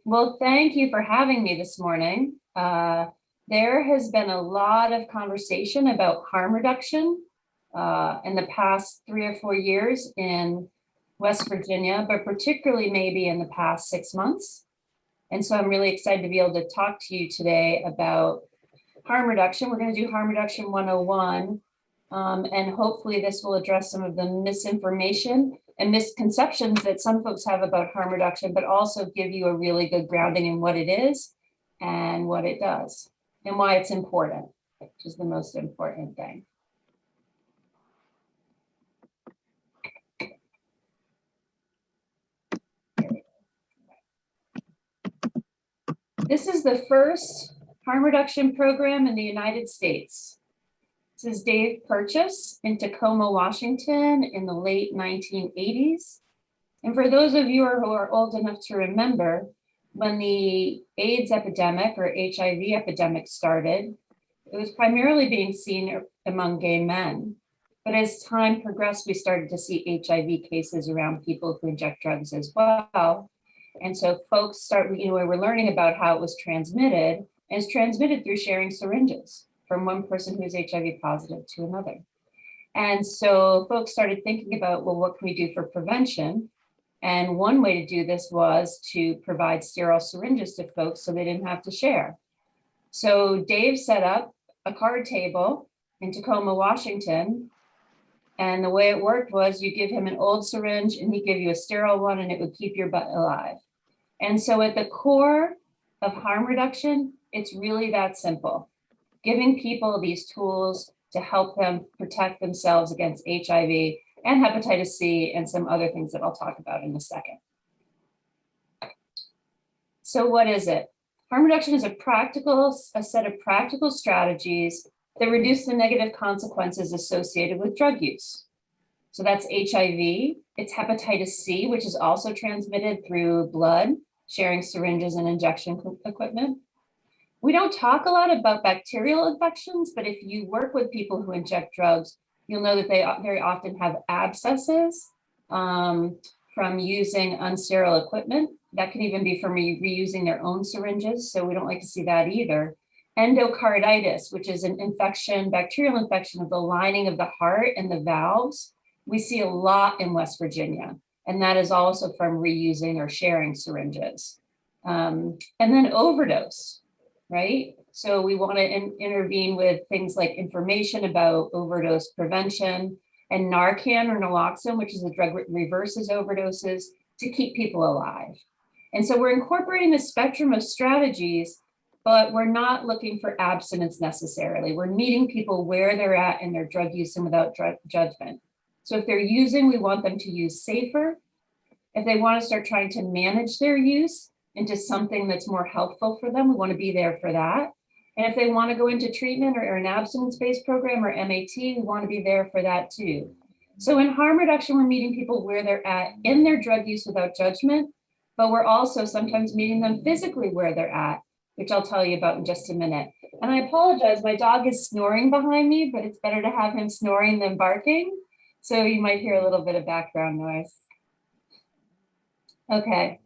Well, thank you for having me this morning. There has been a lot of conversation about harm reduction in the past 3 or 4 years in West Virginia, but particularly maybe in the past 6 months. And so I'm really excited to be able to talk to you today about harm reduction. We're going to do harm reduction 101, and hopefully this will address some of the misinformation and misconceptions that some folks have about harm reduction, but also give you a really good grounding in what it is and what it does and why it's important, which is the most important thing. This is the first harm reduction program in the United States. This is Dave Purchase in Tacoma, Washington in the late 1980s. And for those of you who are old enough to remember, when the AIDS epidemic or HIV epidemic started, it was primarily being seen among gay men. But as time progressed, we started to see HIV cases around people who inject drugs as well. And so folks we're learning about how it was transmitted, and it's transmitted through sharing syringes from one person who's HIV positive to another. And so folks started thinking about, well, what can we do for prevention? And one way to do this was to provide sterile syringes to folks so they didn't have to share. So Dave set up a card table in Tacoma, Washington. And the way it worked was you give him an old syringe and he'd give you a sterile one and it would keep your butt alive. And so at the core of harm reduction, it's really that simple. Giving people these tools to help them protect themselves against HIV and hepatitis C and some other things that I'll talk about in a second. So what is it? Harm reduction is a set of practical strategies that reduce the negative consequences associated with drug use. So that's HIV, it's hepatitis C, which is also transmitted through blood, sharing syringes and injection equipment. We don't talk a lot about bacterial infections, but if you work with people who inject drugs, you'll know that they very often have abscesses from using unsterile equipment. That can even be from reusing their own syringes, so we don't like to see that either. Endocarditis, which is an infection, bacterial infection of the lining of the heart and the valves. We see a lot in West Virginia, and that is also from reusing or sharing syringes. And then overdose. Right? So we want to intervene with things like information about overdose prevention and Narcan or naloxone, which is a drug that reverses overdoses, to keep people alive. And so we're incorporating a spectrum of strategies, but we're not looking for abstinence necessarily. We're meeting people where they're at in their drug use and without judgment. So if they're using, we want them to use safer. If they want to start trying to manage their use into something that's more helpful for them, we want to be there for that. And if they want to go into treatment or an abstinence-based program or MAT, we want to be there for that too. So in harm reduction, we're meeting people where they're at in their drug use without judgment, but we're also sometimes meeting them physically where they're at, which I'll tell you about in just a minute. And I apologize, my dog is snoring behind me, but it's better to have him snoring than barking. So you might hear a little bit of background noise. Okay.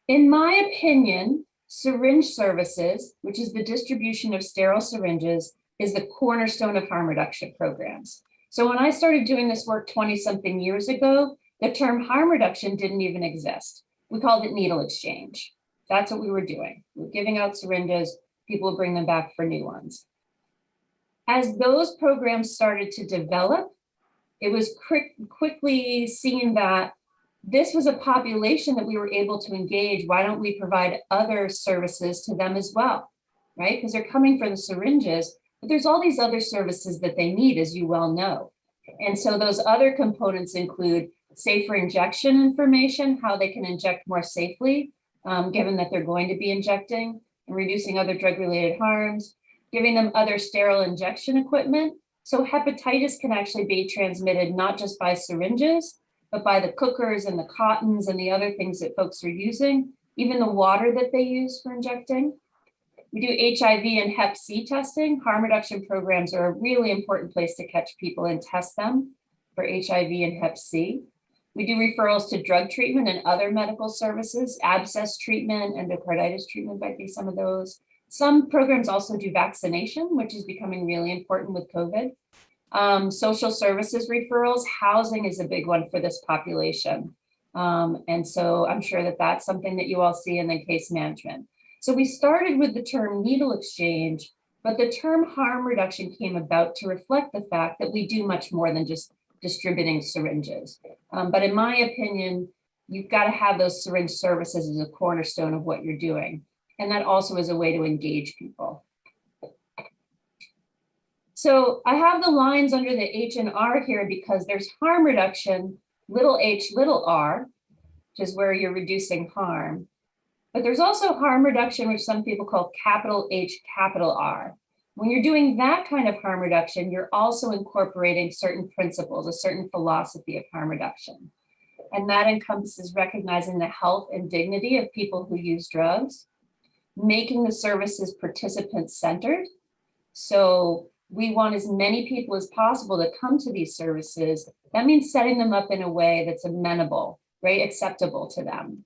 In my opinion, syringe services, which is the distribution of sterile syringes, is the cornerstone of harm reduction programs. So when I started doing this work 20-something years ago, the term harm reduction didn't even exist. We called it needle exchange. That's what we were doing. We were giving out syringes, people would bring them back for new ones. As those programs started to develop, it was quickly seen that this was a population that we were able to engage. Why don't we provide other services to them as well, right? Because they're coming for the syringes, but there's all these other services that they need, as you well know. And so those other components include safer injection information, how they can inject more safely, given that they're going to be injecting, and reducing other drug-related harms, giving them other sterile injection equipment. So hepatitis can actually be transmitted not just by syringes, but by the cookers and the cottons and the other things that folks are using, even the water that they use for injecting. We do HIV and Hep C testing. Harm reduction programs are a really important place to catch people and test them for HIV and Hep C. We do referrals to drug treatment and other medical services, abscess treatment, endocarditis treatment might be some of those. Some programs also do vaccination, which is becoming really important with COVID. Social services referrals, housing is a big one for this population. And so I'm sure that that's something that you all see, in the case management. So we started with the term needle exchange, but the term harm reduction came about to reflect the fact that we do much more than just distributing syringes. But in my opinion, you've got to have those syringe services as a cornerstone of what you're doing. And that also is a way to engage people. So I have the lines under the H and R here because there's harm reduction, little h, little r, which is where you're reducing harm. But there's also harm reduction, which some people call capital H, capital R. When you're doing that kind of harm reduction, you're also incorporating certain principles, a certain philosophy of harm reduction. And that encompasses recognizing the health and dignity of people who use drugs, making the services participant-centered. So we want as many people as possible to come to these services. That means setting them up in a way that's amenable, right, acceptable to them.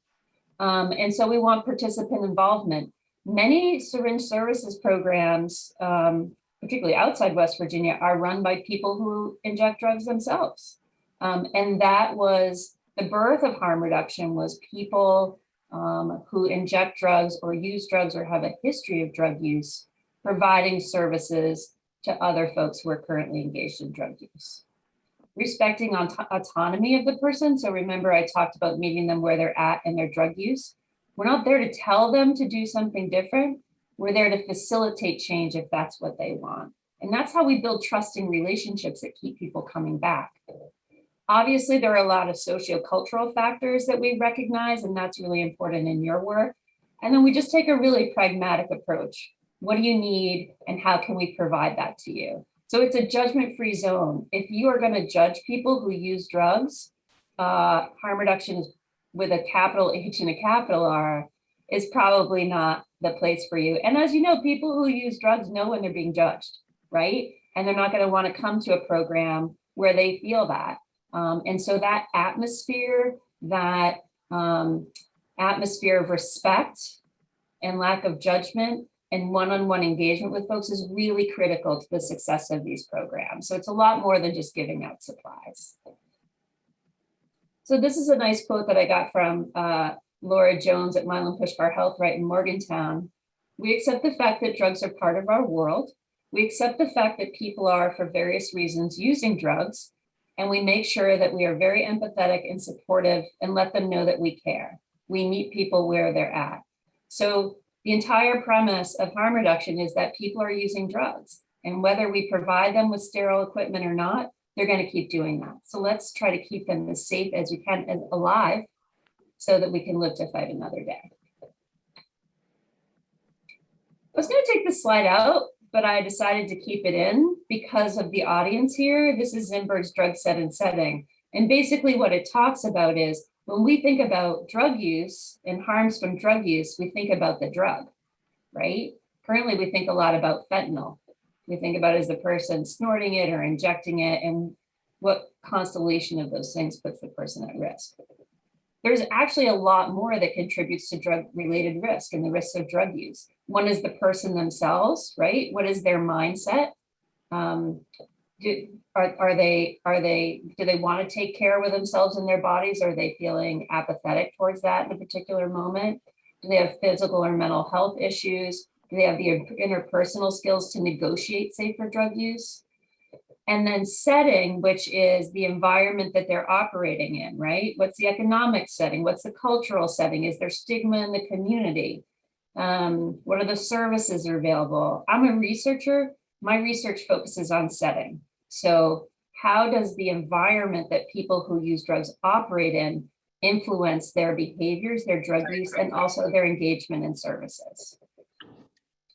And so we want participant involvement. Many syringe services programs, particularly outside West Virginia, are run by people who inject drugs themselves. And that was the birth of harm reduction, was people who inject drugs or use drugs or have a history of drug use, providing services to other folks who are currently engaged in drug use. Respecting autonomy of the person. So remember, I talked about meeting them where they're at in their drug use. We're not there to tell them to do something different. We're there to facilitate change if that's what they want. And that's how we build trusting relationships that keep people coming back. Obviously, there are a lot of sociocultural factors that we recognize, and that's really important in your work. And then we just take a really pragmatic approach. What do you need, and how can we provide that to you? So it's a judgment-free zone. If you are going to judge people who use drugs, harm reduction with a capital H and a capital R is probably not the place for you. And as you know, people who use drugs know when they're being judged, right? And they're not going to want to come to a program where they feel that. And so that atmosphere of respect and lack of judgment and one-on-one engagement with folks is really critical to the success of these programs. So it's a lot more than just giving out supplies. So this is a nice quote that I got from Laura Jones at Milan Pushkar Health right in Morgantown. We accept the fact that drugs are part of our world. We accept the fact that people are, for various reasons, using drugs, and we make sure that we are very empathetic and supportive and let them know that we care. We meet people where they're at. So the entire premise of harm reduction is that people are using drugs, and whether we provide them with sterile equipment or not, they're going to keep doing that. So let's try to keep them as safe as we can and alive so that we can live to fight another day. I was going to take this slide out, but I decided to keep it in because of the audience here. This is Zimberg's drug set and setting. And basically what it talks about is when we think about drug use and harms from drug use, we think about the drug, right? Currently, we think a lot about fentanyl. We think about it as the person snorting it or injecting it, and what constellation of those things puts the person at risk. There's actually a lot more that contributes to drug-related risk and the risks of drug use. One is the person themselves, right? What is their mindset? Do they want to take care of themselves and their bodies? Are they feeling apathetic towards that in a particular moment? Do they have physical or mental health issues? Do they have the interpersonal skills to negotiate safer drug use? And then setting, which is the environment that they're operating in, right? What's the economic setting? What's the cultural setting? Is there stigma in the community? What are the services that are available? I'm a researcher. My research focuses on setting. So how does the environment that people who use drugs operate in influence their behaviors, their drug use, and also their engagement in services?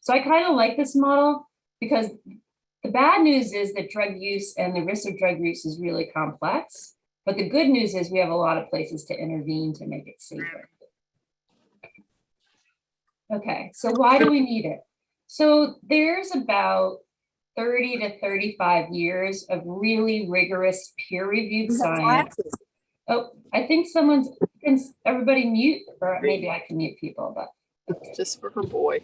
So I kind of like this model because the bad news is that drug use and the risk of drug use is really complex. But the good news is we have a lot of places to intervene to make it safer. Okay, so why do we need it? So there's about 30 to 35 years of really rigorous peer-reviewed science. Oh, I think can everybody mute, or maybe I can mute people, but. Just for her boy.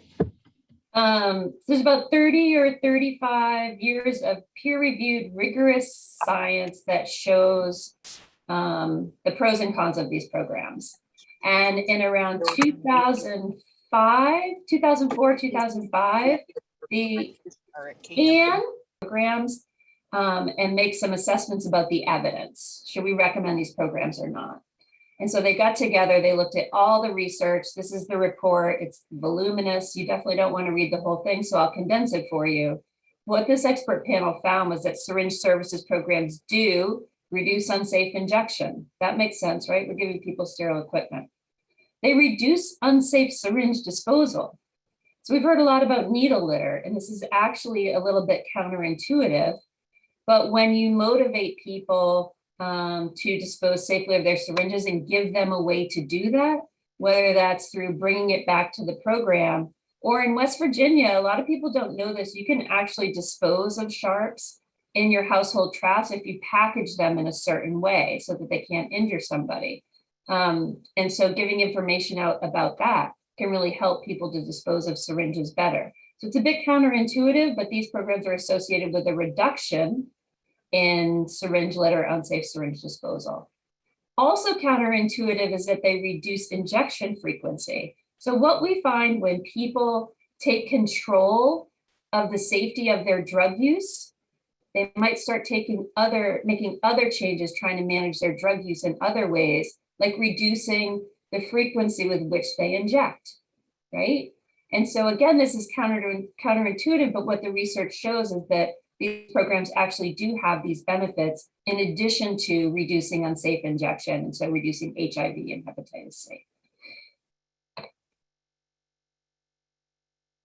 There's about 30 or 35 years of peer-reviewed rigorous science that shows the pros and cons of these programs. And in around 2005, 2004, 2005, the AN programs and make some assessments about the evidence. Should we recommend these programs or not? And so they got together, they looked at all the research. This is the report, it's voluminous. You definitely don't want to read the whole thing, so I'll condense it for you. What this expert panel found was that syringe services programs do reduce unsafe injection. That makes sense, right? We're giving people sterile equipment. They reduce unsafe syringe disposal. So we've heard a lot about needle litter, and this is actually a little bit counterintuitive, but when you motivate people to dispose safely of their syringes and give them a way to do that, whether that's through bringing it back to the program, or in West Virginia, a lot of people don't know this, you can actually dispose of sharps in your household trash if you package them in a certain way so that they can't injure somebody. And so giving information out about that can really help people to dispose of syringes better. So it's a bit counterintuitive, but these programs are associated with a reduction in syringe litter, unsafe syringe disposal. Also counterintuitive is that they reduce injection frequency. So what we find when people take control of the safety of their drug use, they might start making other changes, trying to manage their drug use in other ways, like reducing the frequency with which they inject, right? And so again, this is counterintuitive, but what the research shows is that these programs actually do have these benefits in addition to reducing unsafe injection, and so reducing HIV and hepatitis C.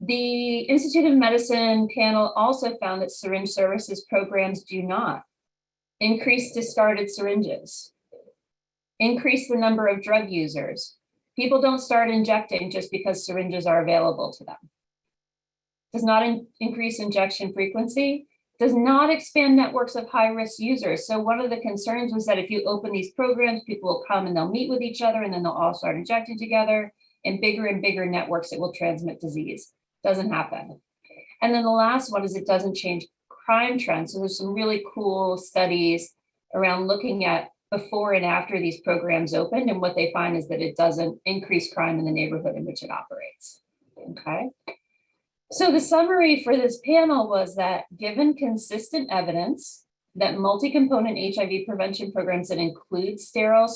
The Institute of Medicine panel also found that syringe services programs do not increase discarded syringes, increase the number of drug users. People don't start injecting just because syringes are available to them. Does not increase injection frequency, does not expand networks of high-risk users. So one of the concerns was that if you open these programs, people will come and they'll meet with each other and then they'll all start injecting together, and bigger networks, it will transmit disease. Doesn't happen. And then the last one is it doesn't change crime trends. So there's some really cool studies around looking at before and after these programs opened, and what they find is that it doesn't increase crime in the neighborhood in which it operates. Okay. So the summary for this panel was that given consistent evidence that multi-component HIV prevention programs that include sterile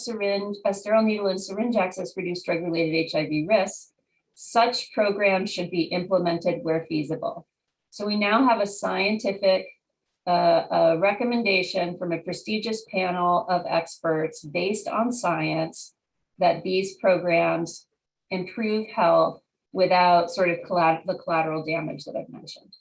needle and syringe access reduce drug-related HIV risks, such programs should be implemented where feasible. So we now have a scientific recommendation from a prestigious panel of experts based on science that these programs improve health without sort of the collateral damage that I've mentioned.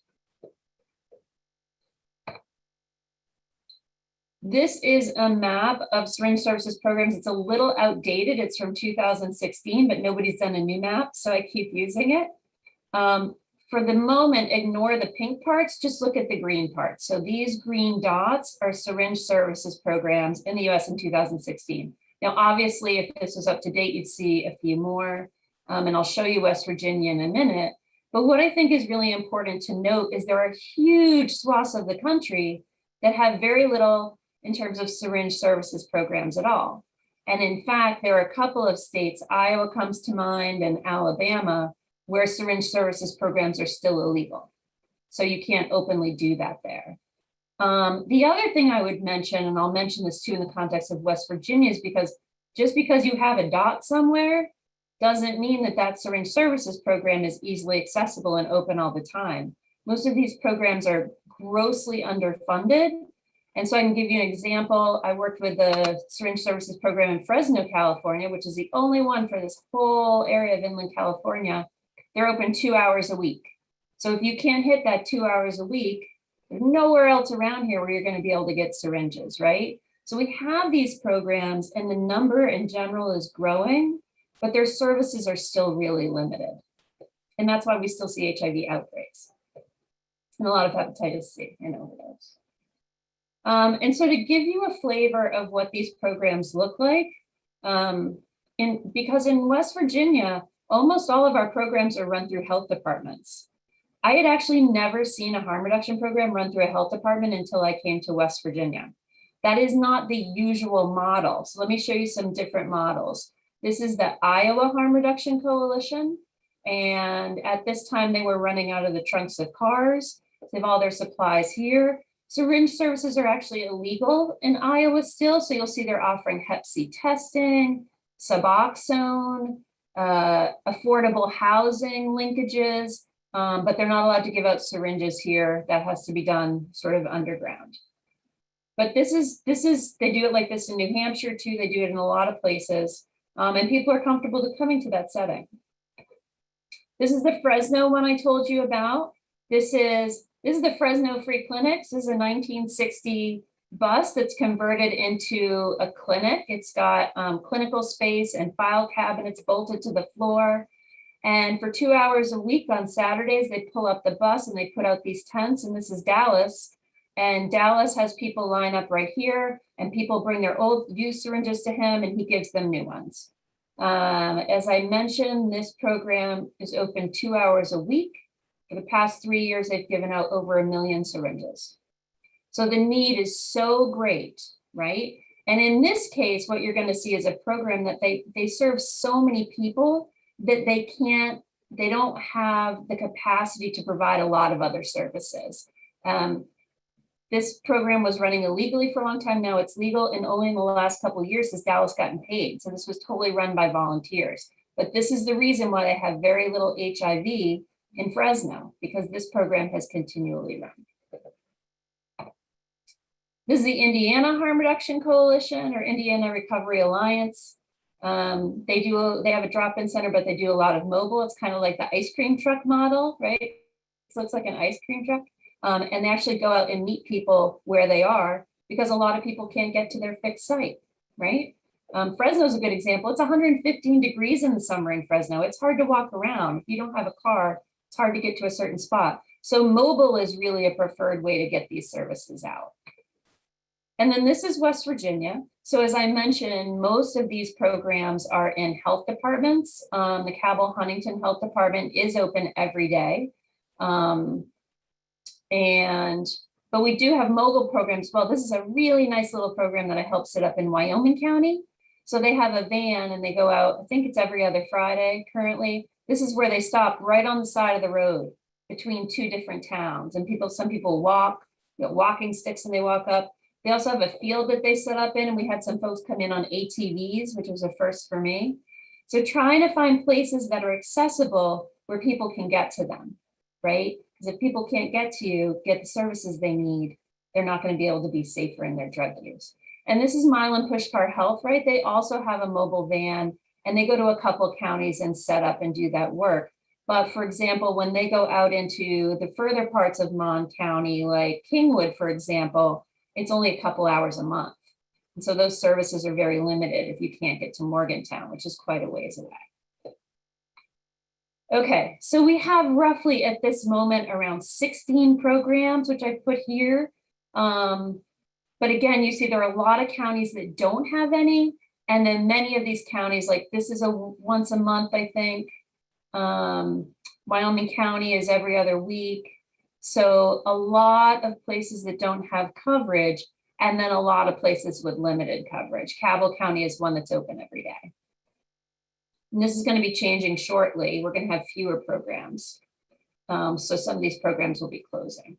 This is a map of syringe services programs. It's a little outdated. It's from 2016, but nobody's done a new map, so I keep using it. For the moment, ignore the pink parts, just look at the green parts. So these green dots are syringe services programs in the US in 2016. Now, obviously, if this was up to date, you'd see a few more. And I'll show you West Virginia in a minute. But what I think is really important to note is there are huge swaths of the country that have very little in terms of syringe services programs at all. And in fact, there are a couple of states, Iowa comes to mind and Alabama, where syringe services programs are still illegal. So you can't openly do that there. The other thing I would mention, and I'll mention this too in the context of West Virginia, is because just because you have a dot somewhere doesn't mean that that syringe services program is easily accessible and open all the time. Most of these programs are grossly underfunded. And so I can give you an example. I worked with the syringe services program in Fresno, California, which is the only one for this whole area of inland California. They're open 2 hours a week. So if you can't hit that 2 hours a week, there's nowhere else around here where you're going to be able to get syringes, right? So we have these programs and the number in general is growing, but their services are still really limited. And that's why we still see HIV outbreaks and a lot of hepatitis C and overdose. And so to give you a flavor of what these programs look like, because in West Virginia, almost all of our programs are run through health departments. I had actually never seen a harm reduction program run through a health department until I came to West Virginia. That is not the usual model. So let me show you some different models. This is the Iowa Harm Reduction Coalition. And at this time, they were running out of the trunks of cars. They have all their supplies here. Syringe services are actually illegal in Iowa still. So you'll see they're offering Hep C testing, Suboxone, affordable housing linkages, but they're not allowed to give out syringes here. That has to be done sort of underground. But this is, they do it like this in New Hampshire too. They do it in a lot of places. And people are comfortable coming to that setting. This is the Fresno one I told you about. This is the Fresno Free Clinics. This is a 1960 bus that's converted into a clinic. It's got clinical space and file cabinets bolted to the floor. And for 2 hours a week on Saturdays, they pull up the bus and they put out these tents. And this is Dallas. And Dallas has people line up right here, and people bring their old used syringes to him, and he gives them new ones. As I mentioned, this program is open 2 hours a week. For the past 3 years, they've given out over 1 million syringes. So the need is so great, right? And in this case, what you're going to see is a program that they serve so many people that they don't have the capacity to provide a lot of other services. This program was running illegally for a long time. Now it's legal, and only in the last couple of years has Dallas gotten paid. So this was totally run by volunteers. But this is the reason why they have very little HIV in Fresno, because this program has continually run. This is the Indiana Harm Reduction Coalition, or Indiana Recovery Alliance. They have a drop-in center, but they do a lot of mobile. It's kind of like the ice cream truck model, right? So it's like an ice cream truck. And they actually go out and meet people where they are, because a lot of people can't get to their fixed site, right? Fresno is a good example. It's 115 degrees in the summer in Fresno. It's hard to walk around. If you don't have a car, it's hard to get to a certain spot. So mobile is really a preferred way to get these services out. And then this is West Virginia. So as I mentioned, most of these programs are in health departments. The Cabell Huntington Health Department is open every day. But we do have mobile programs. Well, this is a really nice little program that I helped set up in Wyoming County. So they have a van and they go out, I think it's every other Friday currently. This is where they stop right on the side of the road between two different towns. And some people walk, walking sticks, and they walk up. They also have a field that they set up in, and we had some folks come in on ATVs, which was a first for me. So trying to find places that are accessible where people can get to them, right? Because if people can't get to you, get the services they need, they're not going to be able to be safer in their drug use. And this is Milan Pushkar Health, right? They also have a mobile van, and they go to a couple of counties and set up and do that work. But for example, when they go out into the further parts of Mon County, like Kingwood, for example, it's only a couple hours a month. And so those services are very limited if you can't get to Morgantown, which is quite a ways away. Okay, so we have roughly at this moment around 16 programs, which I put here. But again, you see there are a lot of counties that don't have any. And then many of these counties, like this is a once a month, I think. Wyoming County is every other week. So a lot of places that don't have coverage, and then a lot of places with limited coverage. Cabell County is one that's open every day. And this is going to be changing shortly. We're going to have fewer programs. So some of these programs will be closing.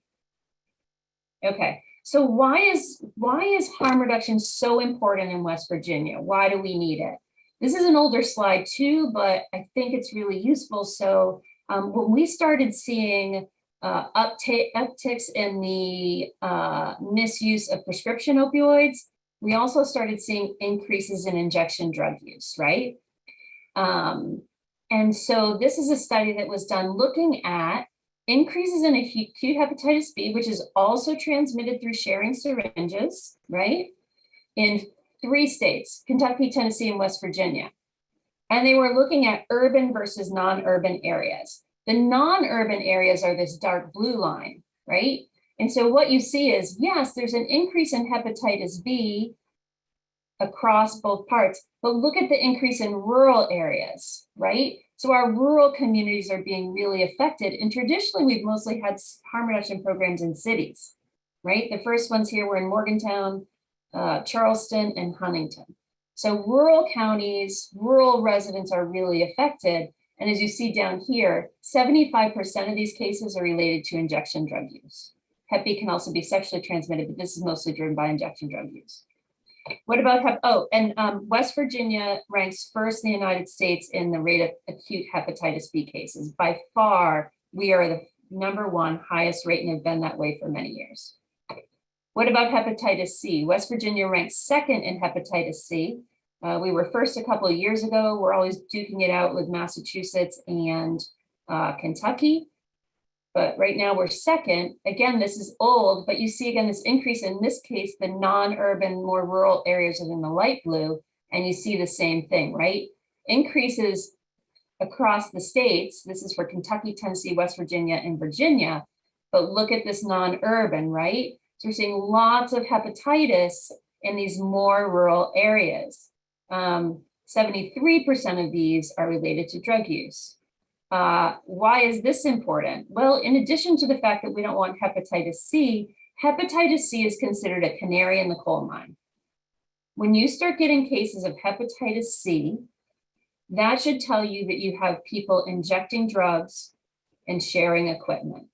Okay, so why is harm reduction so important in West Virginia? Why do we need it? This is an older slide too, but I think it's really useful. So when we started seeing upticks in the misuse of prescription opioids, we also started seeing increases in injection drug use, right? And so this is a study that was done looking at increases in acute hepatitis B, which is also transmitted through sharing syringes, right? In 3 states, Kentucky, Tennessee, and West Virginia. And they were looking at urban versus non-urban areas. The non-urban areas are this dark blue line, right? And so what you see is, yes, there's an increase in hepatitis B across both parts, but look at the increase in rural areas, right? So our rural communities are being really affected. And traditionally, we've mostly had harm reduction programs in cities, right? The first ones here were in Morgantown, Charleston, and Huntington. So rural counties, rural residents are really affected. And as you see down here, 75% of these cases are related to injection drug use. Hep B can also be sexually transmitted, but this is mostly driven by injection drug use. What about West Virginia ranks first in the United States in the rate of acute hepatitis B cases. By far, we are the #1 highest rate and have been that way for many years. What about hepatitis C? West Virginia ranks second in hepatitis C. We were first a couple of years ago. We're always duking it out with Massachusetts and Kentucky. But right now we're second. Again, this is old, but you see again this increase in this case, the non-urban, more rural areas are in the light blue, and you see the same thing, right? Increases across the states. This is for Kentucky, Tennessee, West Virginia, and Virginia. But look at this non-urban, right? So we're seeing lots of hepatitis in these more rural areas. 73% of these are related to drug use. Why is this important? Well, in addition to the fact that we don't want hepatitis C is considered a canary in the coal mine. When you start getting cases of hepatitis C, that should tell you that you have people injecting drugs and sharing equipment.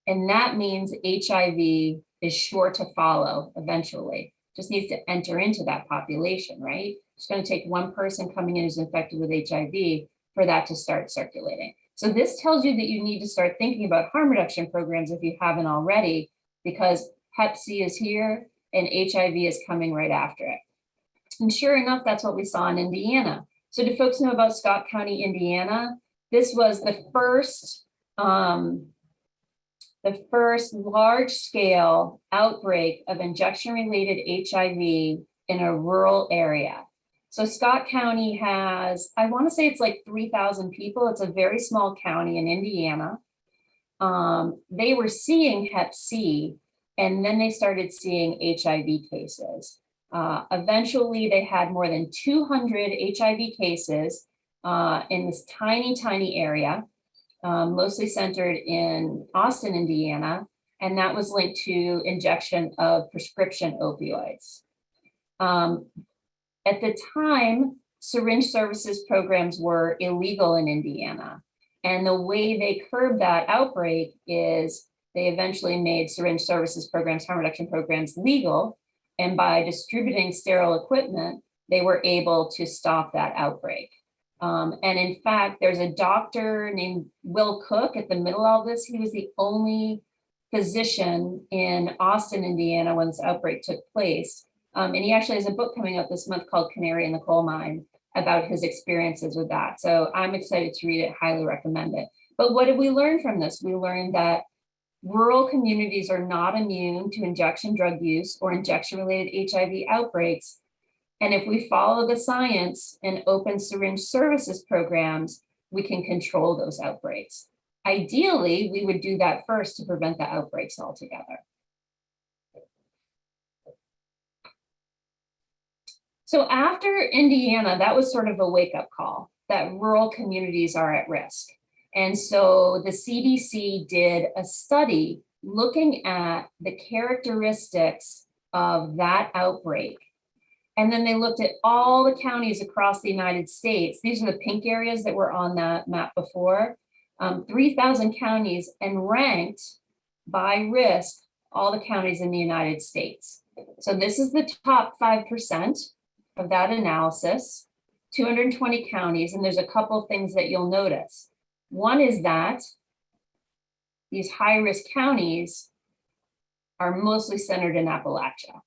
And that means HIV is sure to follow eventually. Just needs to enter into that population, right? It's going to take one person coming in who's infected with HIV for that to start circulating. So this tells you that you need to start thinking about harm reduction programs if you haven't already, because Hep C is here and HIV is coming right after it. And sure enough, that's what we saw in Indiana. So do folks know about Scott County, Indiana? This was the first large-scale outbreak of injection-related HIV in a rural area. So Scott County has, I want to say it's like 3,000 people. It's a very small county in Indiana. They were seeing Hep C, and then they started seeing HIV cases. Eventually, they had more than 200 HIV cases in this tiny, tiny area, mostly centered in Austin, Indiana, and that was linked to injection of prescription opioids. At the time, syringe services programs were illegal in Indiana. And the way they curbed that outbreak is they eventually made syringe services programs, harm reduction programs legal. And by distributing sterile equipment, they were able to stop that outbreak. And in fact, there's a doctor named Will Cook at the middle of this. He was the only physician in Austin, Indiana, when this outbreak took place. And he actually has a book coming out this month called Canary in the Coal Mine about his experiences with that. So I'm excited to read it, highly recommend it. But what did we learn from this? We learned that rural communities are not immune to injection drug use or injection-related HIV outbreaks. And if we follow the science and open syringe services programs, we can control those outbreaks. Ideally, we would do that first to prevent the outbreaks altogether. So after Indiana, that was sort of a wake-up call that rural communities are at risk. And so the CDC did a study looking at the characteristics of that outbreak. And then they looked at all the counties across the United States. These are the pink areas that were on that map before, 3,000 counties, and ranked by risk all the counties in the United States. So this is the top 5% of that analysis, 220 counties, and there's a couple of things that you'll notice. One is that these high-risk counties are mostly centered in Appalachia.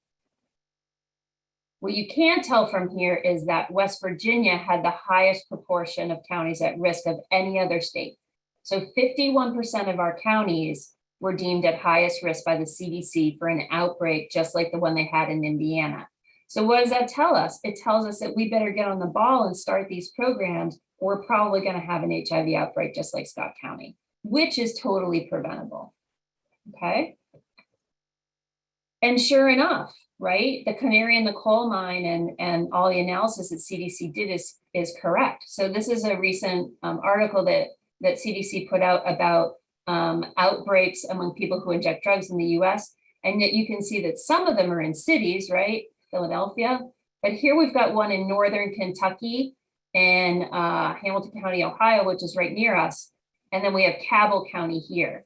What you can tell from here is that West Virginia had the highest proportion of counties at risk of any other state. So 51% of our counties were deemed at highest risk by the CDC for an outbreak, just like the one they had in Indiana. So what does that tell us? It tells us that we better get on the ball and start these programs. We're probably going to have an HIV outbreak just like Scott County, which is totally preventable. Okay. And sure enough, right, the canary in the coal mine and all the analysis that CDC did is correct. So this is a recent article that CDC put out about outbreaks among people who inject drugs in the US. And yet you can see that some of them are in cities, right? Philadelphia. But here we've got one in northern Kentucky and Hamilton County, Ohio, which is right near us. And then we have Cabell County here.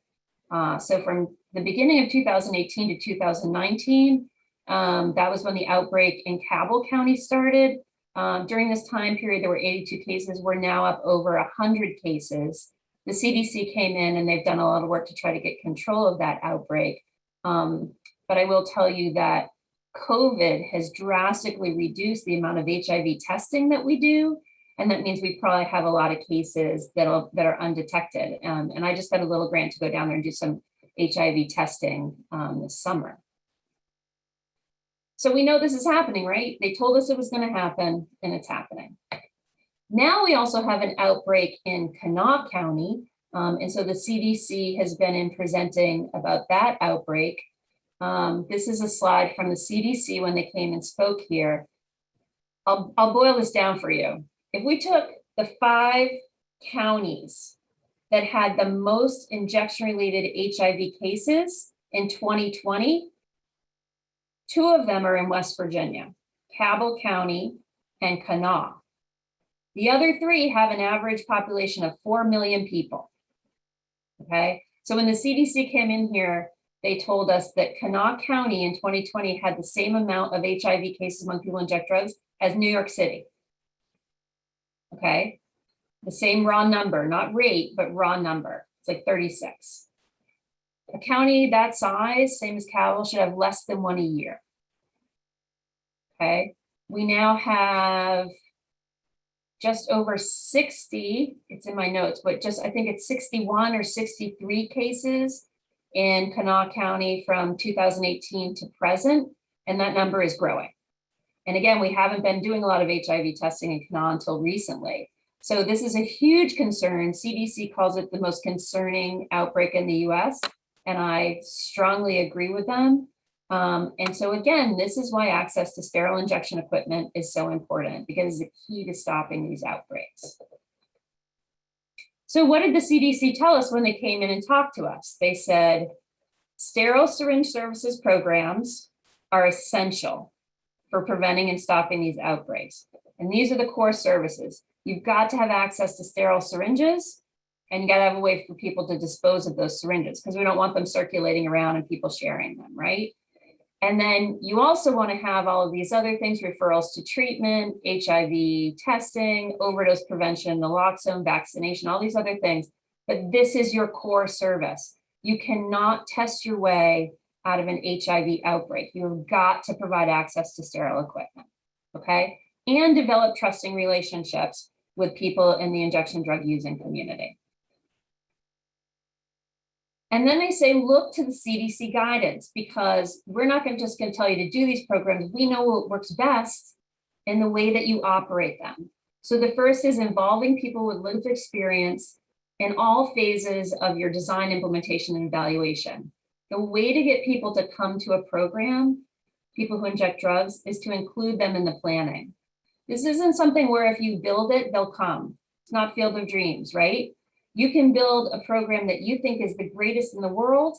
So from the beginning of 2018 to 2019, that was when the outbreak in Cabell County started. During this time period, there were 82 cases. We're now up over 100 cases. The CDC came in and they've done a lot of work to try to get control of that outbreak. But I will tell you that COVID has drastically reduced the amount of HIV testing that we do. And that means we probably have a lot of cases that are undetected. And I just got a little grant to go down there and do some HIV testing this summer. So we know this is happening, right? They told us it was going to happen, and it's happening. Now we also have an outbreak in Kanawha County. And so the CDC has been in presenting about that outbreak. This is a slide from the CDC when they came and spoke here. I'll boil this down for you. If we took the 5 counties that had the most injection-related HIV cases in 2020, 2 of them are in West Virginia, Cabell County and Kanawha. The other 3 have an average population of 4 million people, okay? So when the CDC came in here, they told us that Kanawha County in 2020 had the same amount of HIV cases among people who inject drugs as New York City. Okay, the same raw number, not rate, but raw number. It's like 36. A county that size, same as Cabell, should have less than 1 a year. Okay, we now have just over 60, it's in my notes, but just I think it's 61 or 63 cases in Kanawha County from 2018 to present, and that number is growing. And again, we haven't been doing a lot of HIV testing in Kanawha until recently. So this is a huge concern. CDC calls it the most concerning outbreak in the US, and I strongly agree with them. And so again, this is why access to sterile injection equipment is so important, because it's the key to stopping these outbreaks. So what did the CDC tell us when they came in and talked to us? They said, sterile syringe services programs are essential for preventing and stopping these outbreaks. And these are the core services. You've got to have access to sterile syringes, and you got to have a way for people to dispose of those syringes, because we don't want them circulating around and people sharing them, right? And then you also want to have all of these other things, referrals to treatment, HIV testing, overdose prevention, naloxone, vaccination, all these other things. But this is your core service. You cannot test your way out of an HIV outbreak. You've got to provide access to sterile equipment, okay? And develop trusting relationships with people in the injection drug using community. And then they say, look to the CDC guidance, because we're not just going to tell you to do these programs. We know what works best in the way that you operate them. So the first is involving people with lived experience in all phases of your design, implementation, and evaluation. The way to get people to come to a program, people who inject drugs, is to include them in the planning. This isn't something where if you build it, they'll come. It's not Field of Dreams, right? You can build a program that you think is the greatest in the world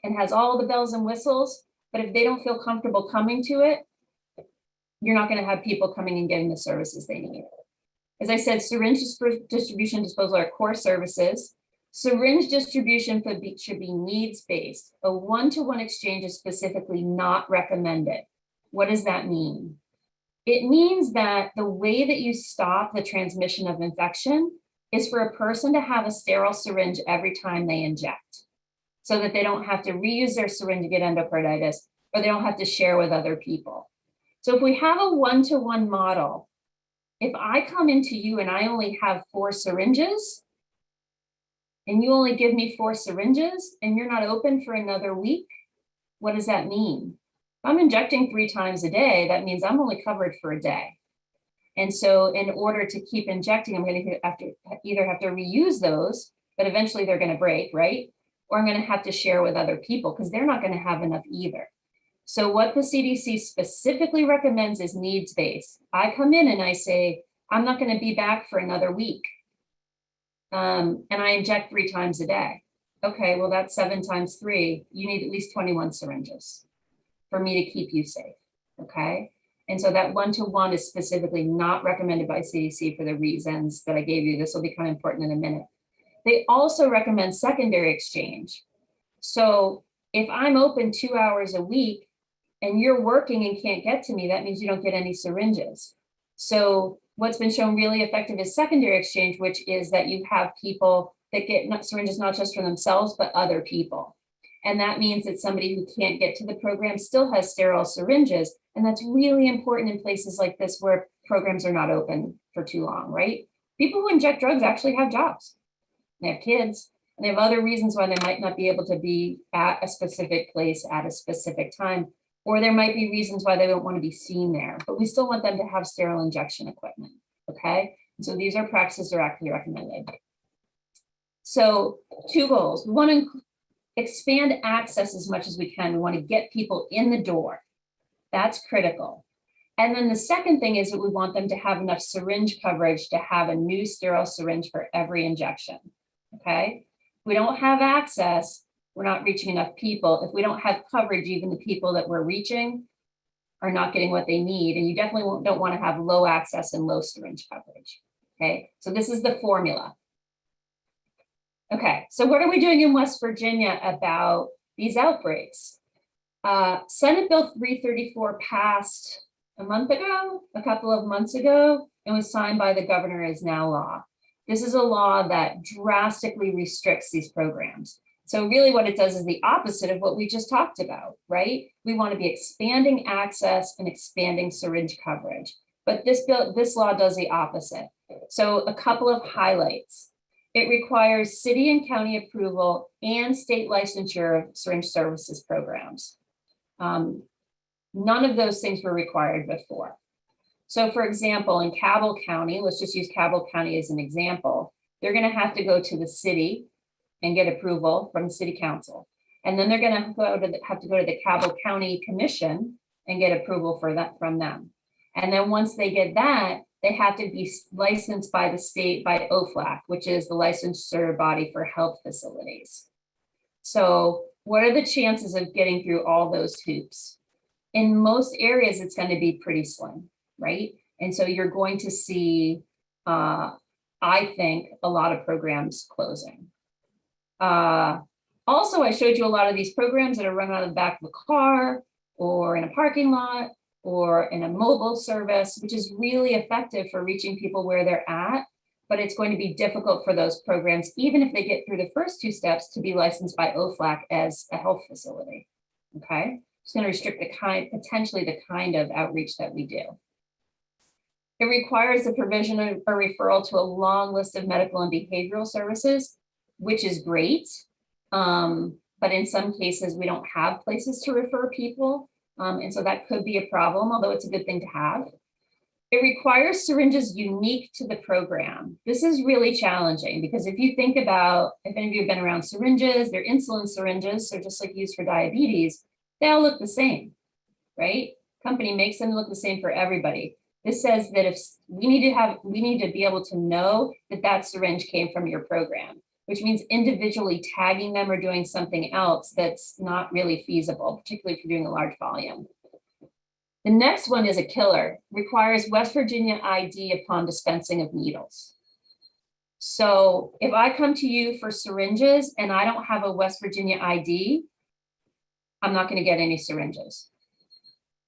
and has all the bells and whistles, but if they don't feel comfortable coming to it, you're not going to have people coming and getting the services they need. As I said, syringe distribution disposal are core services. Syringe distribution should be needs-based. A one-to-one exchange is specifically not recommended. What does that mean? It means that the way that you stop the transmission of infection is for a person to have a sterile syringe every time they inject, so that they don't have to reuse their syringe to get endocarditis, or they don't have to share with other people. So if we have a one-to-one model, if I come into you and I only have 4 syringes, and you only give me 4 syringes, and you're not open for another week, what does that mean? If I'm injecting 3 times a day, that means I'm only covered for a day. And so in order to keep injecting, I'm going to either have to reuse those, but eventually they're going to break, right? Or I'm going to have to share with other people, because they're not going to have enough either. So what the CDC specifically recommends is needs-based. I come in and I say, I'm not going to be back for another week. And I inject 3 times a day. Okay, well, that's 7 times 3. You need at least 21 syringes for me to keep you safe. Okay. And so that 1-to-1 is specifically not recommended by CDC for the reasons that I gave you. This will become important in a minute. They also recommend secondary exchange. So if I'm open 2 hours a week and you're working and can't get to me, that means you don't get any syringes. So what's been shown really effective is secondary exchange, which is that you have people that get syringes not just for themselves, but other people. And that means that somebody who can't get to the program still has sterile syringes. And that's really important in places like this where programs are not open for too long, right? People who inject drugs actually have jobs. They have kids, and they have other reasons why they might not be able to be at a specific place at a specific time. Or there might be reasons why they don't want to be seen there, but we still want them to have sterile injection equipment, okay? And so these are practices directly recommended. So 2 goals. We want to expand access as much as we can. We want to get people in the door. That's critical. And then the second thing is that we want them to have enough syringe coverage to have a new sterile syringe for every injection, okay? If we don't have access, we're not reaching enough people. If we don't have coverage, even the people that we're reaching are not getting what they need. And you definitely don't want to have low access and low syringe coverage. Okay, so this is the formula. Okay, so what are we doing in West Virginia about these outbreaks? Senate Bill 334 passed a couple of months ago, and was signed by the governor as now law. This is a law that drastically restricts these programs. So really what it does is the opposite of what we just talked about, right? We want to be expanding access and expanding syringe coverage. But this law does the opposite. So a couple of highlights. It requires city and county approval and state licensure of syringe services programs. None of those things were required before. So for example, in Cabell County, let's just use Cabell County as an example, they're going to have to go to the city and get approval from the city council. And then they're going to have to go to the Cabell County Commission and get approval for that from them. And then once they get that, they have to be licensed by the state by OFLAC, which is the licensure body for health facilities. So what are the chances of getting through all those hoops? In most areas, it's going to be pretty slim, right? And so you're going to see, I think, a lot of programs closing. Also, I showed you a lot of these programs that are run out of the back of a car or in a parking lot or in a mobile service, which is really effective for reaching people where they're at, but it's going to be difficult for those programs, even if they get through the first 2 steps, to be licensed by OFLAC as a health facility, okay? It's going to restrict potentially the kind of outreach that we do. It requires the provision of a referral to a long list of medical and behavioral services, which is great. But in some cases, we don't have places to refer people. And so that could be a problem, although it's a good thing to have. It requires syringes unique to the program. This is really challenging because if you think about, if any of you have been around syringes, they're insulin syringes, so just like used for diabetes, they all look the same, right? Company makes them look the same for everybody. This says that if we need to be able to know that that syringe came from your program, which means individually tagging them or doing something else that's not really feasible, particularly if you're doing a large volume. The next one is a killer, requires West Virginia ID upon dispensing of needles. So if I come to you for syringes and I don't have a West Virginia ID, I'm not going to get any syringes.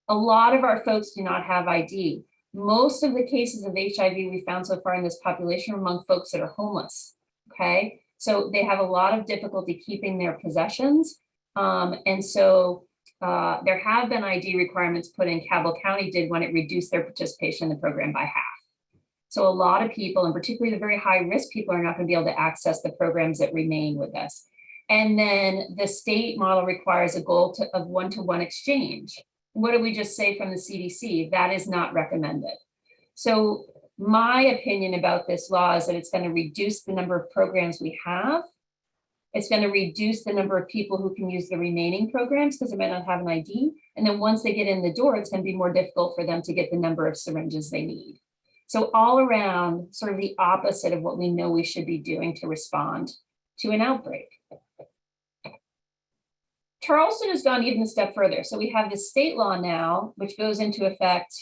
A lot of our folks do not have ID. Most of the cases of HIV we found so far in this population are among folks that are homeless, okay? So they have a lot of difficulty keeping their possessions. And so there have been ID requirements put in. Cabell County did when it reduced their participation in the program by half. So a lot of people, and particularly the very high risk people, are not going to be able to access the programs that remain with us. And then the state model requires a goal of 1-to-1 exchange. What did we just say from the CDC? That is not recommended. So my opinion about this law is that it's going to reduce the number of programs we have. It's going to reduce the number of people who can use the remaining programs because they might not have an ID. And then once they get in the door, it's going to be more difficult for them to get the number of syringes they need. So all around, sort of the opposite of what we know we should be doing to respond to an outbreak. Charleston has gone even a step further. So we have the state law now, which goes into effect,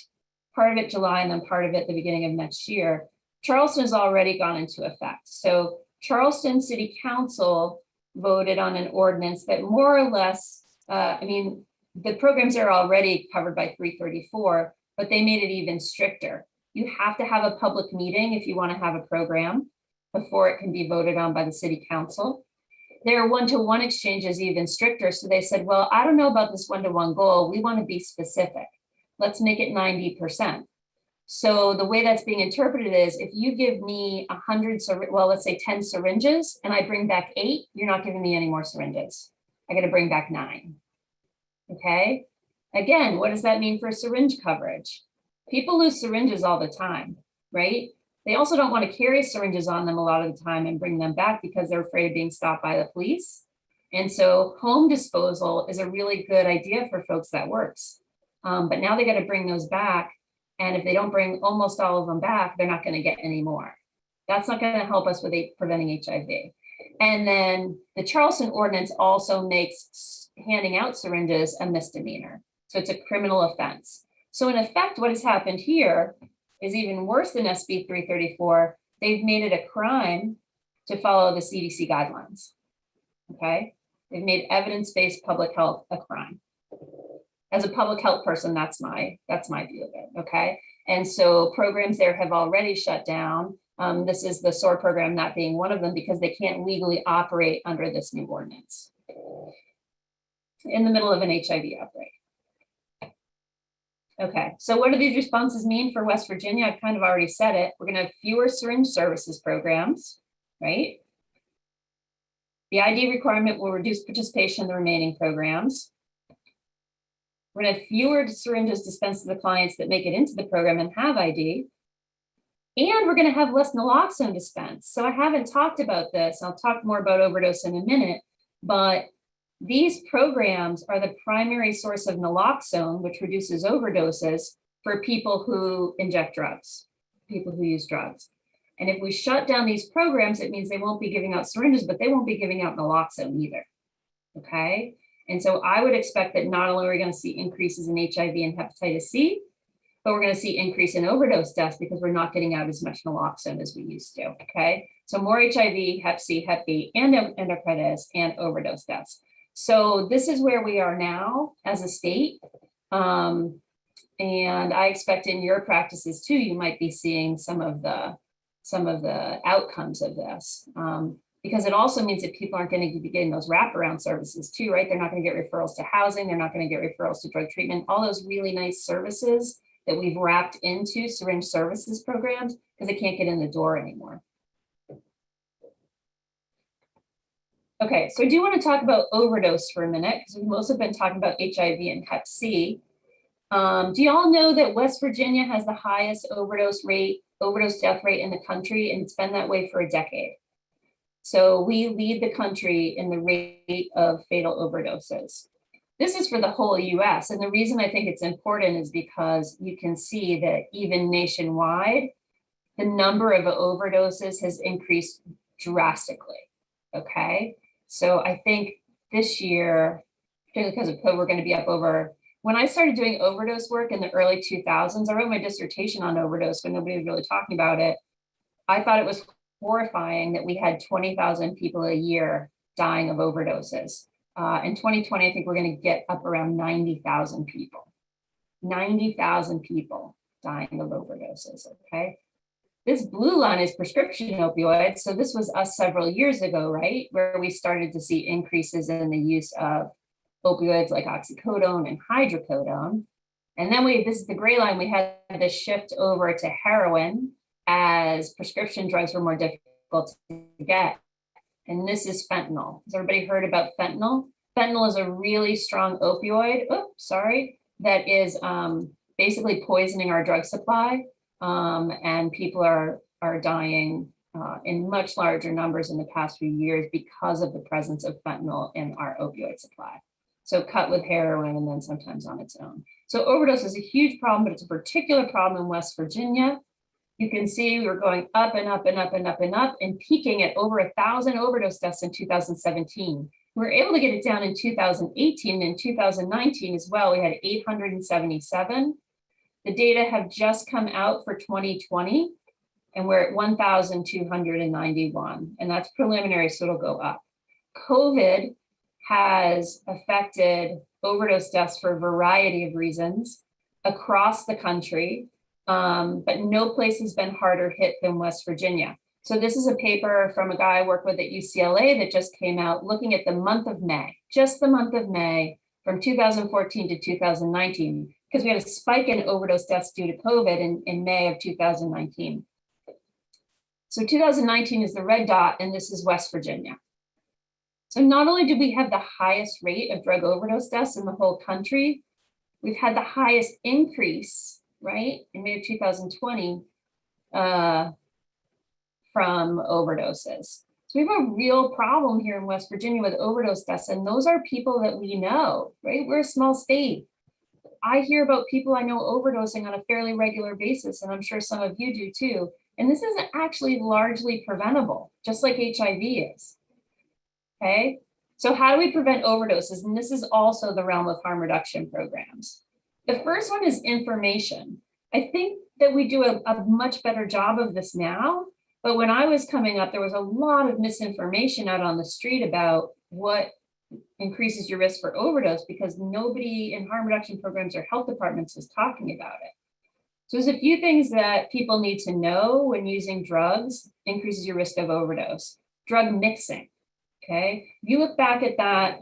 part of it July and then part of it the beginning of next year. Charleston has already gone into effect. So Charleston City Council voted on an ordinance that more or less, the programs are already covered by 334, but they made it even stricter. You have to have a public meeting if you want to have a program before it can be voted on by the city council. Their one-to-one exchange is even stricter. So they said, well, I don't know about this one-to-one goal. We want to be specific. Let's make it 90%. So the way that's being interpreted is if you give me 100, let's say 10 syringes and I bring back 8, you're not giving me any more syringes. I got to bring back 9. Okay. Again, what does that mean for syringe coverage? People lose syringes all the time, right? They also don't want to carry syringes on them a lot of the time and bring them back because they're afraid of being stopped by the police. And so home disposal is a really good idea for folks that works. But now they got to bring those back. And if they don't bring almost all of them back, they're not going to get any more. That's not going to help us with preventing HIV. And then the Charleston ordinance also makes handing out syringes a misdemeanor. So it's a criminal offense. So in effect, what has happened here is even worse than SB 334. They've made it a crime to follow the CDC guidelines. Okay. They've made evidence-based public health a crime. As a public health person, that's my view of it. Okay. And so programs there have already shut down. This is the SOAR program not being one of them because they can't legally operate under this new ordinance in the middle of an HIV outbreak. Okay, so what do these responses mean for West Virginia? I've kind of already said it. We're going to have fewer syringe services programs, right? The ID requirement will reduce participation in the remaining programs. We're going to have fewer syringes dispensed to the clients that make it into the program and have ID. And we're going to have less naloxone dispensed. So I haven't talked about this. I'll talk more about overdose in a minute, but these programs are the primary source of naloxone, which reduces overdoses for people who inject drugs, people who use drugs. And if we shut down these programs, it means they won't be giving out syringes, but they won't be giving out naloxone either. Okay. And so I would expect that not only are we going to see increases in HIV and hepatitis C, but we're going to see increase in overdose deaths because we're not getting out as much naloxone as we used to. Okay. So more HIV, Hep C, Hep B, and endocarditis and overdose deaths. So this is where we are now as a state. And I expect in your practices too, you might be seeing some of the outcomes of this. Because it also means that people aren't going to be getting those wraparound services too, right? They're not going to get referrals to housing. They're not going to get referrals to drug treatment, all those really nice services that we've wrapped into syringe services programs because they can't get in the door anymore. Okay, so I do want to talk about overdose for a minute because we've mostly been talking about HIV and Hep C. Do you all know that West Virginia has the highest overdose death rate in the country, and it's been that way for a decade? So we lead the country in the rate of fatal overdoses. This is for the whole US. And the reason I think it's important is because you can see that even nationwide, the number of overdoses has increased drastically. Okay. So I think this year, particularly because of COVID, we're going to be up over, when I started doing overdose work in the early 2000s, I wrote my dissertation on overdose when nobody was really talking about it. I thought it was horrifying that we had 20,000 people a year dying of overdoses. In 2020, I think we're going to get up around 90,000 people. 90,000 people dying of overdoses, okay? This blue line is prescription opioids. So this was us several years ago, right? Where we started to see increases in the use of opioids like oxycodone and hydrocodone. And then this is the gray line, we had this shift over to heroin as prescription drugs were more difficult to get. And this is fentanyl. Has everybody heard about fentanyl? Fentanyl is a really strong opioid, that is basically poisoning our drug supply. And people are dying in much larger numbers in the past few years because of the presence of fentanyl in our opioid supply. So cut with heroin and then sometimes on its own. So overdose is a huge problem, but it's a particular problem in West Virginia. You can see we were going up and up and up and up and up and peaking at over 1,000 overdose deaths in 2017. We were able to get it down in 2018 and 2019 as well. We had 877. The data have just come out for 2020 and we're at 1,291 and that's preliminary, so it'll go up. COVID has affected overdose deaths for a variety of reasons across the country. But no place has been harder hit than West Virginia. So this is a paper from a guy I work with at UCLA that just came out looking at the month of May, just the month of May from 2014 to 2019, because we had a spike in overdose deaths due to COVID in May of 2019. So 2019 is the red dot, and this is West Virginia. So not only do we have the highest rate of drug overdose deaths in the whole country, we've had the highest increase, right, in May of 2020 from overdoses. So we have a real problem here in West Virginia with overdose deaths, and those are people that we know, right? We're a small state. I hear about people I know overdosing on a fairly regular basis, and I'm sure some of you do too. And this is actually largely preventable, just like HIV is, okay? So how do we prevent overdoses? And this is also the realm of harm reduction programs. The first one is information. I think that we do a much better job of this now, but when I was coming up, there was a lot of misinformation out on the street about what increases your risk for overdose because nobody in harm reduction programs or health departments is talking about it. So there's a few things that people need to know when using drugs increases your risk of overdose. Drug mixing, okay? If you look back at that,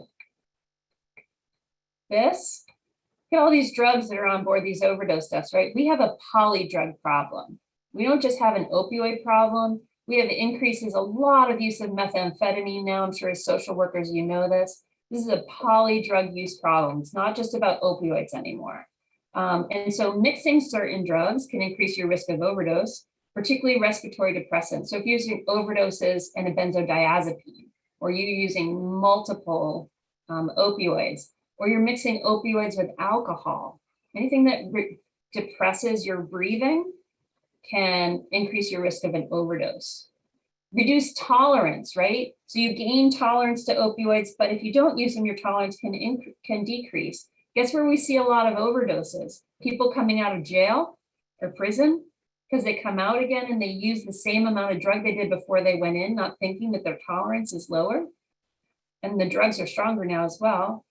look at all these drugs that are on board these overdose deaths, right? We have a polydrug problem. We don't just have an opioid problem. We have increases, a lot of use of methamphetamine now. I'm sure as social workers, you know this. This is a polydrug use problem. It's not just about opioids anymore. And so mixing certain drugs can increase your risk of overdose, particularly respiratory depressants. So if you're using overdoses and a benzodiazepine, or you're using multiple opioids, or you're mixing opioids with alcohol, anything that depresses your breathing can increase your risk of an overdose. Reduce tolerance, right? So you gain tolerance to opioids, but if you don't use them, your tolerance can decrease. Guess where we see a lot of overdoses? People coming out of jail or prison, because they come out again and they use the same amount of drug they did before they went in, not thinking that their tolerance is lower. And the drugs are stronger now as well.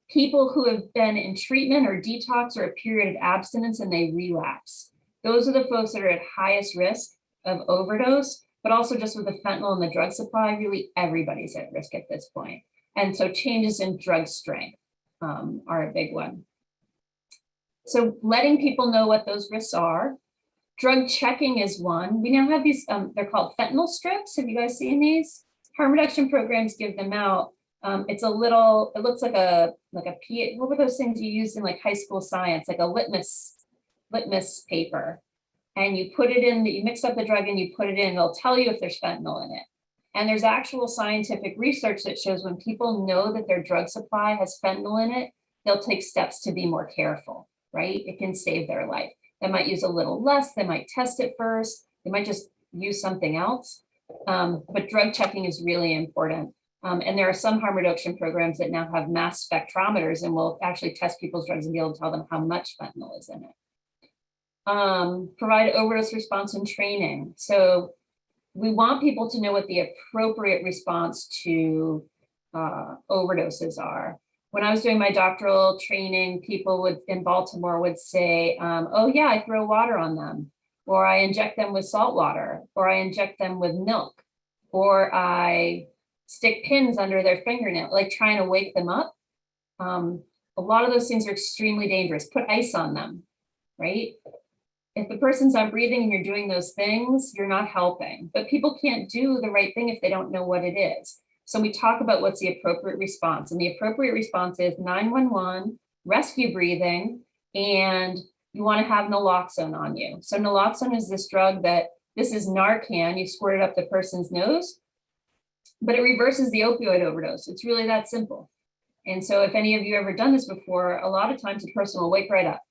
People who have been in treatment or detox or a period of abstinence and they relapse. Those are the folks that are at highest risk of overdose, but also just with the fentanyl and the drug supply, really everybody's at risk at this point. And so changes in drug strength are a big one. So letting people know what those risks are. Drug checking is one. We now have these, they're called fentanyl strips. Have you guys seen these? Harm reduction programs give them out. It's a little, it looks like a what were those things you used in like high school science, like a litmus paper. And you put it in, you mix up the drug and you put it in, it'll tell you if there's fentanyl in it. And there's actual scientific research that shows when people know that their drug supply has fentanyl in it, they'll take steps to be more careful, right? It can save their life. They might use a little less, they might test it first, they might just use something else. But drug checking is really important. And there are some harm reduction programs that now have mass spectrometers and will actually test people's drugs and be able to tell them how much fentanyl is in it. Provide overdose response and training. So we want people to know what the appropriate response to overdoses are. When I was doing my doctoral training, people in Baltimore would say, oh yeah, I throw water on them, or I inject them with salt water, or I inject them with milk, or I stick pins under their fingernail, like trying to wake them up. A lot of those things are extremely dangerous. Put ice on them, right? If the person's not breathing and you're doing those things, you're not helping. But people can't do the right thing if they don't know what it is. So we talk about what's the appropriate response. And the appropriate response is 911, rescue breathing, and you want to have naloxone on you. So naloxone is this drug that This is Narcan. You squirt it up the person's nose, but it reverses the opioid overdose. It's really that simple. And so if any of you ever done this before, a lot of times the person will wake right up,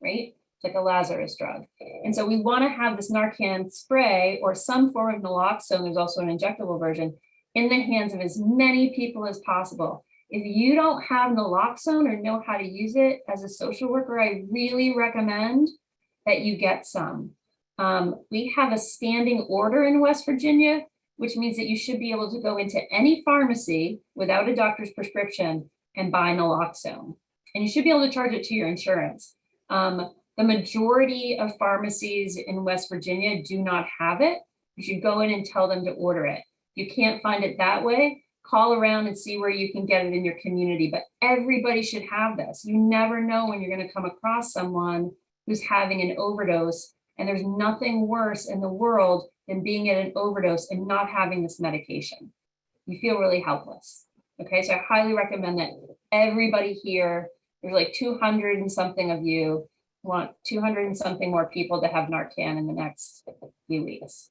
right? It's like a Lazarus drug. And so we want to have this Narcan spray or some form of naloxone, there's also an injectable version, in the hands of as many people as possible. If you don't have naloxone or know how to use it as a social worker, I really recommend that you get some. We have a standing order in West Virginia, which means that you should be able to go into any pharmacy without a doctor's prescription and buy naloxone. And you should be able to charge it to your insurance. The majority of pharmacies in West Virginia do not have it. You should go in and tell them to order it. You can't find it that way, call around and see where you can get it in your community, but everybody should have this. You never know when you're going to come across someone who's having an overdose, and there's nothing worse in the world than being at an overdose and not having this medication. You feel really helpless. Okay, so I highly recommend that everybody here, there's like 200 and something of you, want 200 and something more people to have Narcan in the next few weeks.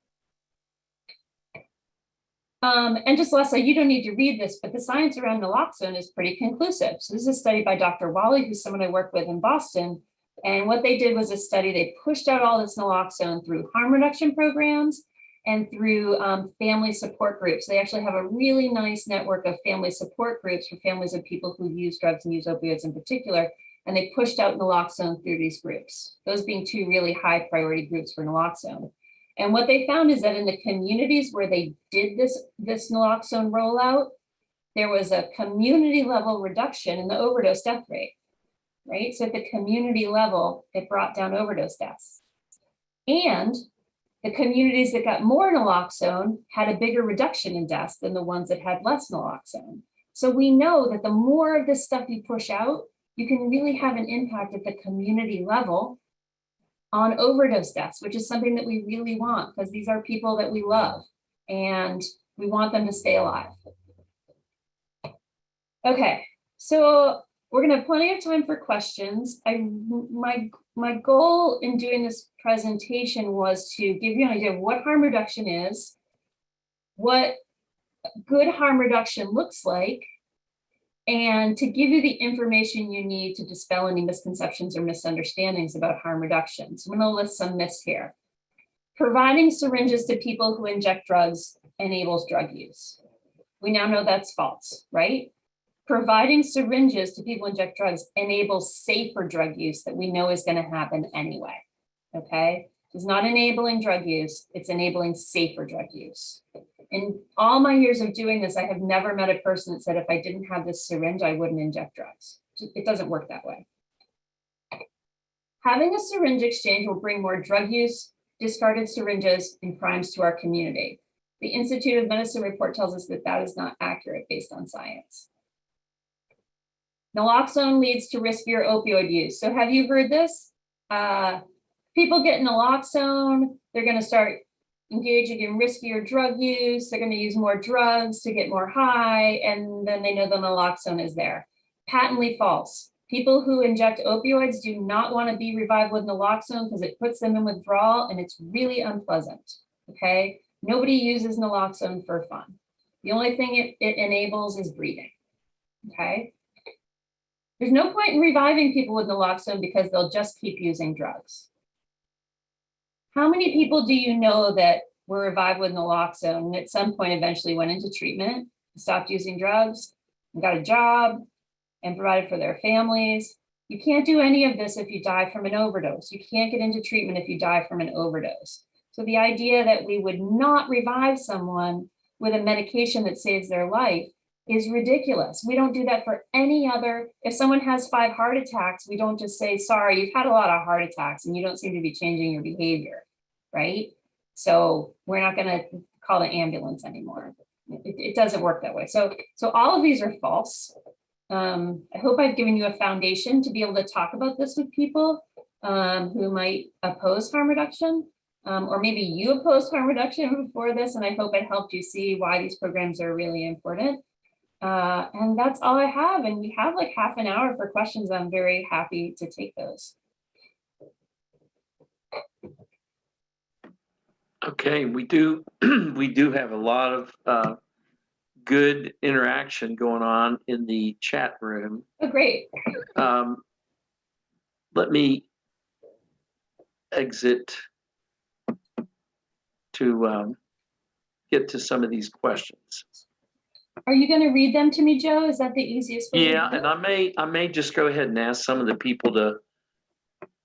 And just lastly, you don't need to read this, but the science around naloxone is pretty conclusive. So this is a study by Dr. Wally, who's someone I work with in Boston. And what they did was a study, they pushed out all this naloxone through harm reduction programs and through family support groups. They actually have a really nice network of family support groups for families of people who use drugs and use opioids in particular. And they pushed out naloxone through these groups, those being two really high priority groups for naloxone. And what they found is that in the communities where they did this naloxone rollout, there was a community level reduction in the overdose death rate, right? So at the community level, it brought down overdose deaths. And the communities that got more naloxone had a bigger reduction in deaths than the ones that had less naloxone. So we know that the more of this stuff you push out, you can really have an impact at the community level on overdose deaths, which is something that we really want because these are people that we love and we want them to stay alive. Okay, so we're gonna have plenty of time for questions. My goal in doing this presentation was to give you an idea of what harm reduction is, what good harm reduction looks like, and to give you the information you need to dispel any misconceptions or misunderstandings about harm reduction. So I'm going to list some myths here. Providing syringes to people who inject drugs enables drug use. We now know that's false, right? Providing syringes to people who inject drugs enables safer drug use that we know is going to happen anyway, okay? It's not enabling drug use, it's enabling safer drug use. In all my years of doing this, I have never met a person that said, if I didn't have this syringe, I wouldn't inject drugs. It doesn't work that way. Having a syringe exchange will bring more drug use, discarded syringes, and crimes to our community. The Institute of Medicine report tells us that that is not accurate based on science. Naloxone leads to riskier opioid use. So have you heard this? People get naloxone, they're going to start engaging in riskier drug use, they're going to use more drugs to get more high, and then they know the naloxone is there. Patently false. People who inject opioids do not want to be revived with naloxone because it puts them in withdrawal and it's really unpleasant, okay? Nobody uses naloxone for fun. The only thing it enables is breathing, okay? There's no point in reviving people with naloxone because they'll just keep using drugs. How many people do you know that were revived with naloxone and at some point eventually went into treatment, stopped using drugs, and got a job, and provided for their families? You can't do any of this if you die from an overdose. You can't get into treatment if you die from an overdose. So the idea that we would not revive someone with a medication that saves their life is ridiculous. We don't do that for any other. If someone has 5 heart attacks, we don't just say, sorry, you've had a lot of heart attacks and you don't seem to be changing your behavior, right? So we're not going to call the ambulance anymore. It doesn't work that way. So all of these are false. I hope I've given you a foundation to be able to talk about this with people who might oppose harm reduction, or maybe you opposed harm reduction before this, and I hope it helped you see why these programs are really important. And that's all I have. And we have like half an hour for questions. I'm very happy to take those. Okay, we do we do have a lot of good interaction going on in the chat room. Oh, great. Let me exit to get to some of these questions. Are you going to read them to me, Joe? Is that the easiest way? Yeah, to do and it? I may just go ahead and ask some of the people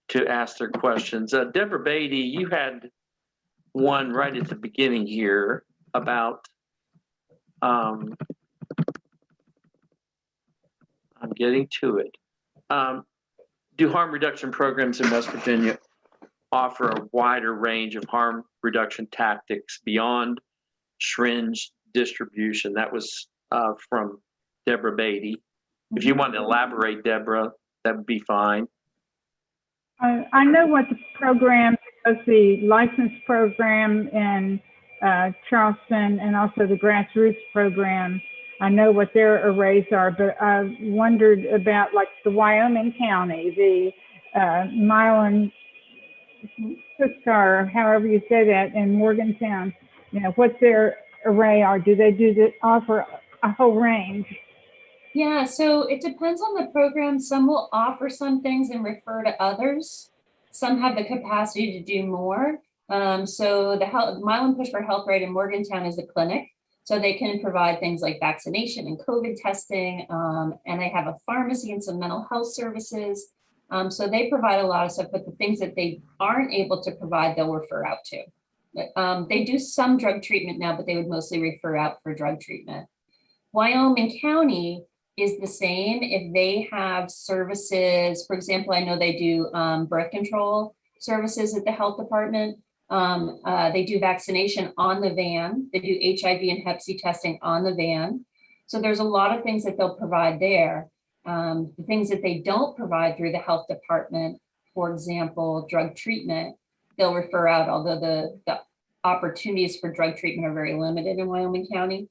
to ask their questions. Deborah Beatty, you had one right at the beginning here about I'm getting to it. Do harm reduction programs in West Virginia offer a wider range of harm reduction tactics beyond syringe distribution? That was from Deborah Beatty. If you want to elaborate, Deborah, that would be fine. I know what the program is, the license program in Charleston and also the grassroots program. I know what their arrays are, but I wondered about like the Wyoming County, the Milan Puskar, however you say that, in Morgantown. You know, what their array are. Do they offer a whole range? Yeah, so it depends on the program. Some will offer some things and refer to others. Some have the capacity to do more. So the Milan Pushkar Health Right in Morgantown is a clinic. So they can provide things like vaccination and COVID testing. And they have a pharmacy and some mental health services. So they provide a lot of stuff, but the things that they aren't able to provide, they'll refer out to. They do some drug treatment now, but they would mostly refer out for drug treatment. Wyoming County is the same. If they have services, for example, I know they do birth control services at the health department. They do vaccination on the van. They do HIV and Hep C testing on the van. So there's a lot of things that they'll provide there. The things that they don't provide through the health department, for example, drug treatment, they'll refer out, although the opportunities for drug treatment are very limited in Wyoming County.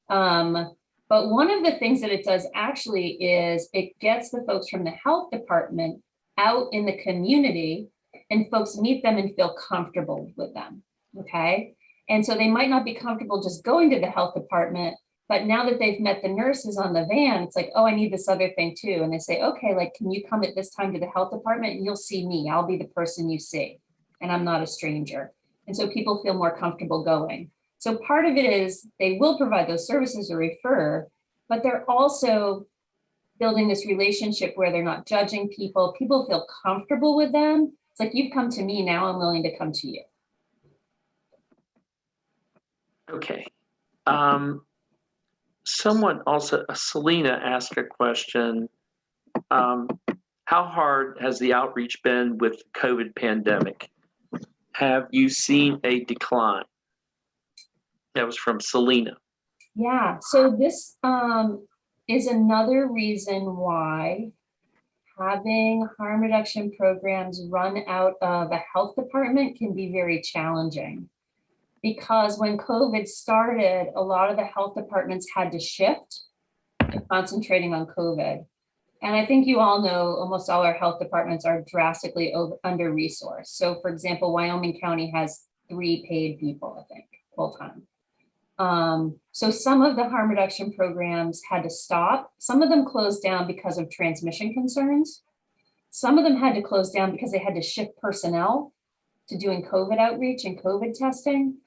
But one of the things that it does actually is it gets the folks from the health department out in the community and folks meet them and feel comfortable with them, okay? And so they might not be comfortable just going to the health department, but now that they've met the nurses on the van, it's like, oh, I need this other thing too. And they say, okay, like, can you come at this time to the health department and you'll see me, I'll be the person you see, and I'm not a stranger. And so people feel more comfortable going. So part of it is they will provide those services or refer, but they're also building this relationship where they're not judging people. People feel comfortable with them. It's like, you've come to me, now I'm willing to come to you. Okay. Someone also, Selena asked a question. How hard has the outreach been with the COVID pandemic? Have you seen a decline? That was from Selena. Yeah, so this is another reason why having harm reduction programs run out of a health department can be very challenging. Because when COVID started, a lot of the health departments had to shift to concentrating on COVID. And I think you all know almost all our health departments are drastically under-resourced. So for example, Wyoming County has 3 paid people, I think, full-time. So some of the harm reduction programs had to stop. Some of them closed down because of transmission concerns. Some of them had to close down because they had to shift personnel to doing COVID outreach and COVID testing.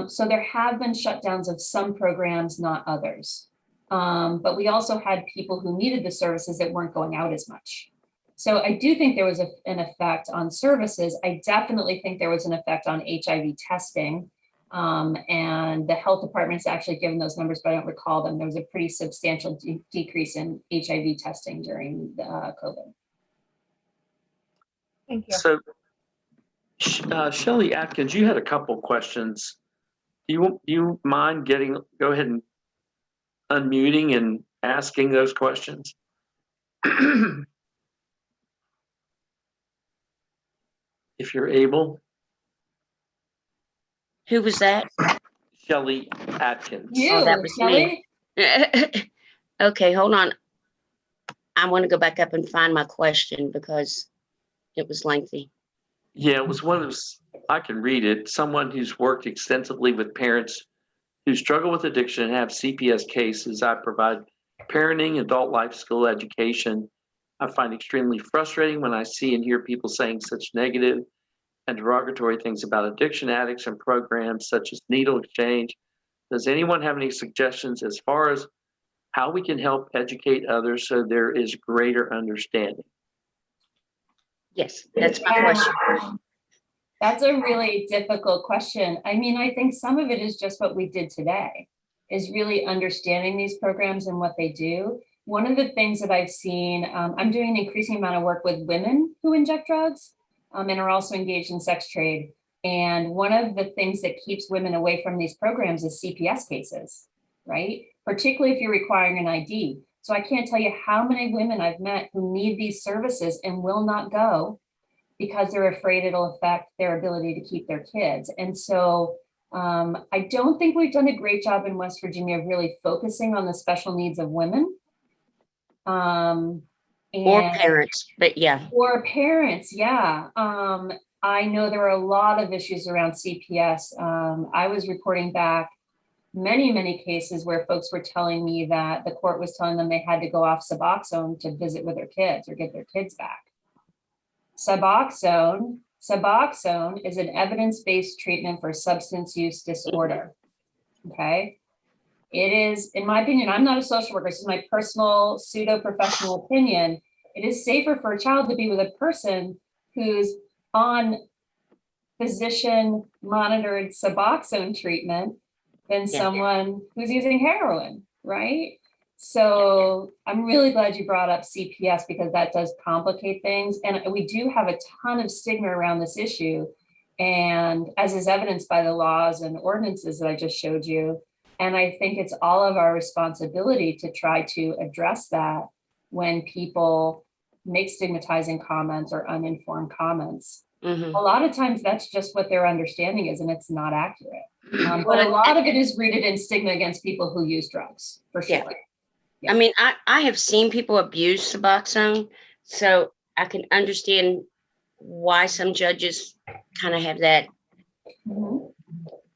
So there have been shutdowns of some programs, not others. But we also had people who needed the services that weren't going out as much. So I do think there was an effect on services. I definitely think there was an effect on HIV testing. And the health department's actually given those numbers, but I don't recall them. There was a pretty substantial decrease in HIV testing during COVID. Thank you. So, Shelley Atkins, you had a couple questions. Do you mind go ahead and unmuting and asking those questions? If you're able. Who was that? Shelley Atkins. You, Oh, that was Shelley? me. Okay, hold on. I want to go back up and find my question because it was lengthy. Yeah, it was one of those I can read it. Someone who's worked extensively with parents who struggle with addiction and have CPS cases. I provide parenting, adult life skill education. I find extremely frustrating when I see and hear people saying such negative and derogatory things about addiction addicts and programs such as needle exchange. Does anyone have any suggestions as far as how we can help educate others so there is greater understanding? Yes, that's my question. That's a really difficult question. I mean, I think some of it is just what we did today, is really understanding these programs and what they do. One of the things that I've seen, I'm doing an increasing amount of work with women who inject drugs and are also engaged in sex trade. And one of the things that keeps women away from these programs is CPS cases, right? Particularly if you're requiring an ID. So I can't tell you how many women I've met who need these services and will not go because they're afraid it'll affect their ability to keep their kids. And so I don't think we've done a great job in West Virginia of really focusing on the special needs of women. Or parents, but yeah. Or parents, yeah. I know there are a lot of issues around CPS. I was reporting back many cases where folks were telling me that the court was telling them they had to go off Suboxone to visit with their kids or get their kids back. Suboxone is an evidence-based treatment for substance use disorder. Okay. It is, in my opinion, I'm not a social worker, this is my personal pseudo-professional opinion. It is safer for a child to be with a person who's on physician monitored Suboxone treatment than someone who's using heroin, right? So I'm really glad you brought up CPS because that does complicate things. And we do have a ton of stigma around this issue. And as is evidenced by the laws and ordinances that I just showed you. And I think it's all of our responsibility to try to address that when people make stigmatizing comments or uninformed comments. Mm-hmm. A lot of times that's just what their understanding is, and it's not accurate. But a lot of it is rooted in stigma against people who use drugs, for sure. Yeah. I mean, I have seen people abuse Suboxone, so I can understand why some judges kind of have that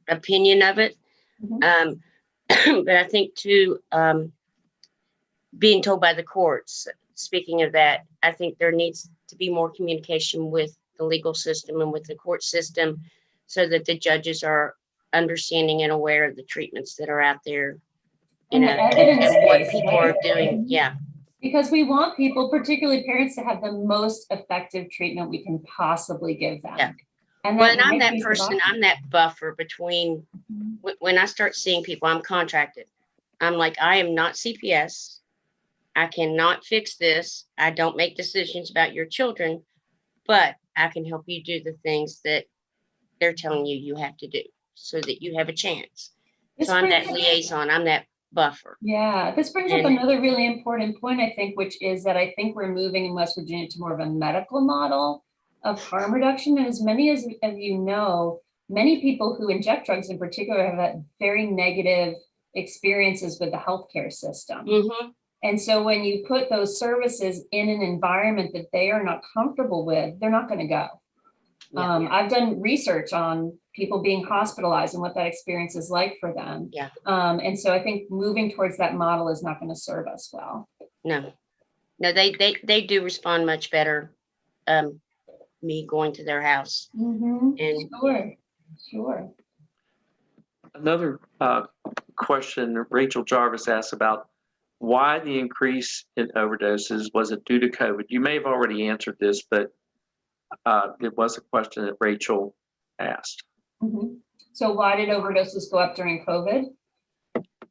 opinion of it. But I think too, being told by the courts, speaking of that, I think there needs to be more communication with the legal system and with the court system so that the judges are understanding and aware of the treatments that are out there, and the evidence and what people are doing. Yeah. Because we want people, particularly parents, to have the most effective treatment we can possibly give them. Yeah. And well, and I'm that person, I'm that buffer between when I start seeing people, I'm contracted. I'm like, I am not CPS. I cannot fix this. I don't make decisions about your children, but I can help you do the things that they're telling you you have to do so that you have a chance. So I'm that liaison, I'm that buffer. Yeah, this brings up another really important point, I think, which is that I think we're moving in West Virginia to more of a medical model of harm reduction. And as many as you know, many people who inject drugs in particular have had very negative experiences with the healthcare system. And so when you put those services in an environment that they are not comfortable with, they're not going to go. I've done research on people being hospitalized and what that experience is like for them. And so I think moving towards that model is not going to serve us well. No, they do respond much better. Me going to their house. And sure. Another question Rachel Jarvis asked about why the increase in overdoses. Was it due to COVID? You may have already answered this, but it was a question that Rachel asked. So why did overdoses go up during COVID?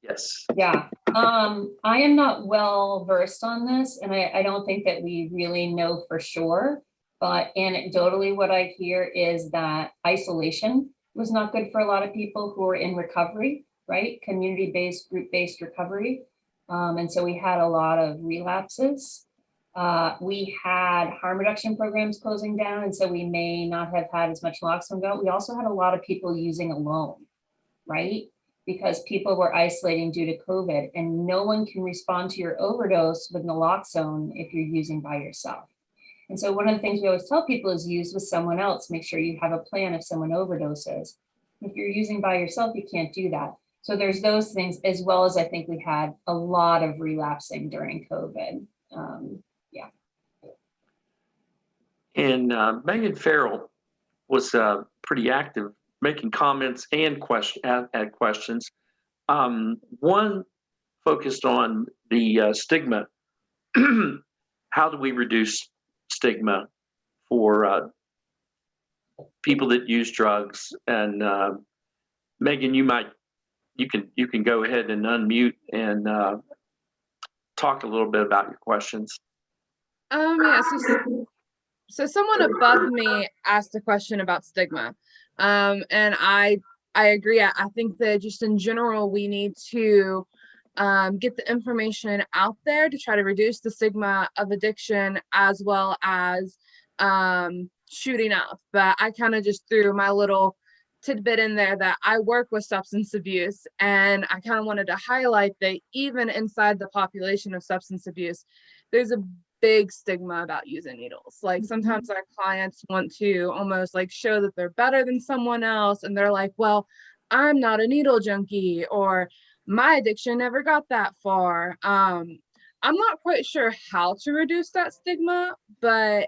Yes. Yeah. I am not well versed on this, and I don't think that we really know for sure. But anecdotally, what I hear is that isolation was not good for a lot of people who are in recovery, right? Community-based, group-based recovery. And so we had a lot of relapses. We had harm reduction programs closing down, and so we may not have had as much naloxone go. We also had a lot of people using alone, right? Because people were isolating due to COVID, and no one can respond to your overdose with naloxone if you're using by yourself. And so one of the things we always tell people is use with someone else. Make sure you have a plan if someone overdoses. If you're using by yourself, you can't do that. So there's those things, as well as I think we had a lot of relapsing during COVID. And Megan Farrell was pretty active, making comments and add questions. One focused on the stigma. How do we reduce stigma for people that use drugs? And Megan, you can go ahead and unmute and talk a little bit about your questions. Yeah, so someone above me asked a question about stigma. And I agree. I think that just in general, we need to get the information out there to try to reduce the stigma of addiction as well as shooting up. But I kind of just threw my little tidbit in there that I work with substance abuse, and I kind of wanted to highlight that even inside the population of substance abuse, there's a big stigma about using needles. Like sometimes our clients want to almost like show that they're better than someone else, and they're like, well, I'm not a needle junkie, or my addiction never got that far. I'm not quite sure how to reduce that stigma, but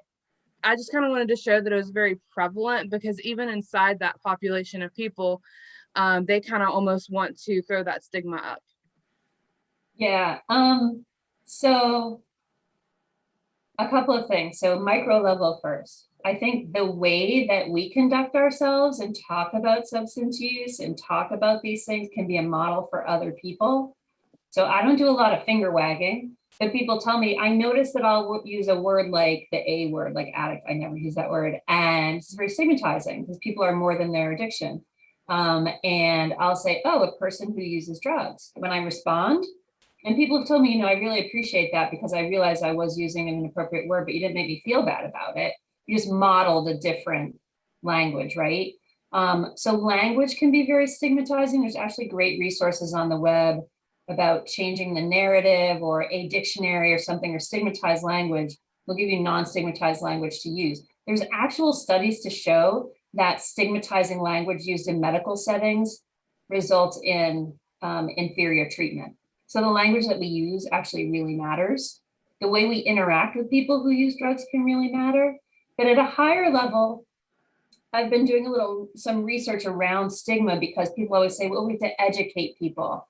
I just kind of wanted to show that it was very prevalent, because even inside that population of people, they kind of almost want to throw that stigma up. Yeah. So a couple of things. So micro level first. I think the way that we conduct ourselves and talk about substance use and talk about these things can be a model for other people. So I don't do a lot of finger wagging, but people tell me, I notice that I'll use a word like the A word, like addict. I never use that word. And it's very stigmatizing because people are more than their addiction. And I'll say, oh, a person who uses drugs. When I respond, and people have told me, I really appreciate that, because I realized I was using an inappropriate word, but you didn't make me feel bad about it. You just modeled a different language, right? So language can be very stigmatizing. There's actually great resources on the web about changing the narrative, or a dictionary or something, or stigmatized language. We'll give you non-stigmatized language to use. There's actual studies to show that stigmatizing language used in medical settings results in inferior treatment. So the language that we use actually really matters. The way we interact with people who use drugs can really matter. But at a higher level, I've been doing some research around stigma, because people always say, well, we have to educate people.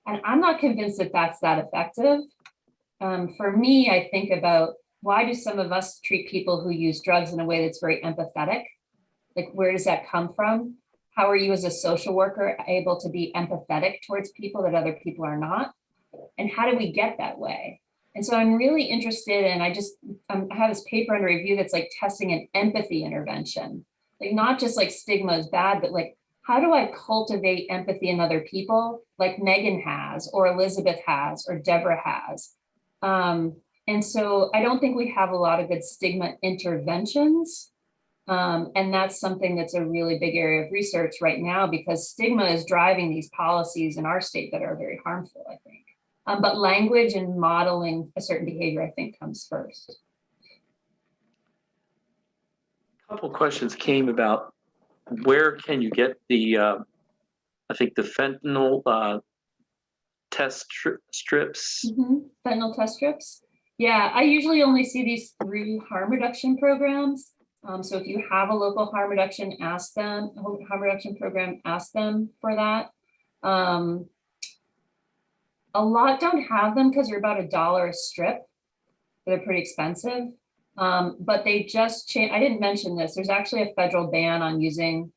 And I'm not convinced that that's that effective. For me, I think about, why do some of us treat people who use drugs in a way that's very empathetic? Like, where does that come from? How are you as a social worker able to be empathetic towards people that other people are not? And how do we get that way? And so I'm really interested in, I have this paper under review that's like testing an empathy intervention. Like, not just like stigma is bad, but like, how do I cultivate empathy in other people, like Megan has, or Elizabeth has, or Deborah has? And so I don't think we have a lot of good stigma interventions. And that's something that's a really big area of research right now, because stigma is driving these policies in our state that are very harmful, I think. But language and modeling a certain behavior, I think, comes first. A couple questions came about, where can you get the, I think the fentanyl test strips? Fentanyl test strips. Yeah, I usually only see these through harm reduction programs. So if you have a local harm reduction, harm reduction program, ask them for that. A lot don't have them because they're about $1 a strip. They're pretty expensive. But they just changed. I didn't mention this. There's actually a federal ban on using,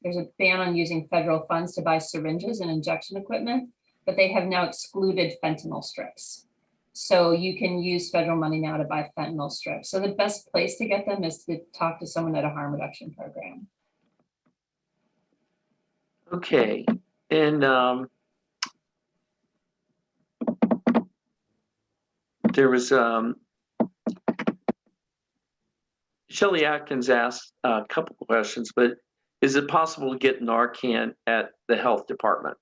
federal funds to buy syringes and injection equipment, but they have now excluded fentanyl strips. So you can use federal money now to buy fentanyl strips. So the best place to get them is to talk to someone at a harm reduction program. Okay, and there was Shelley Atkins asked a couple of questions, but is it possible to get Narcan at the health department?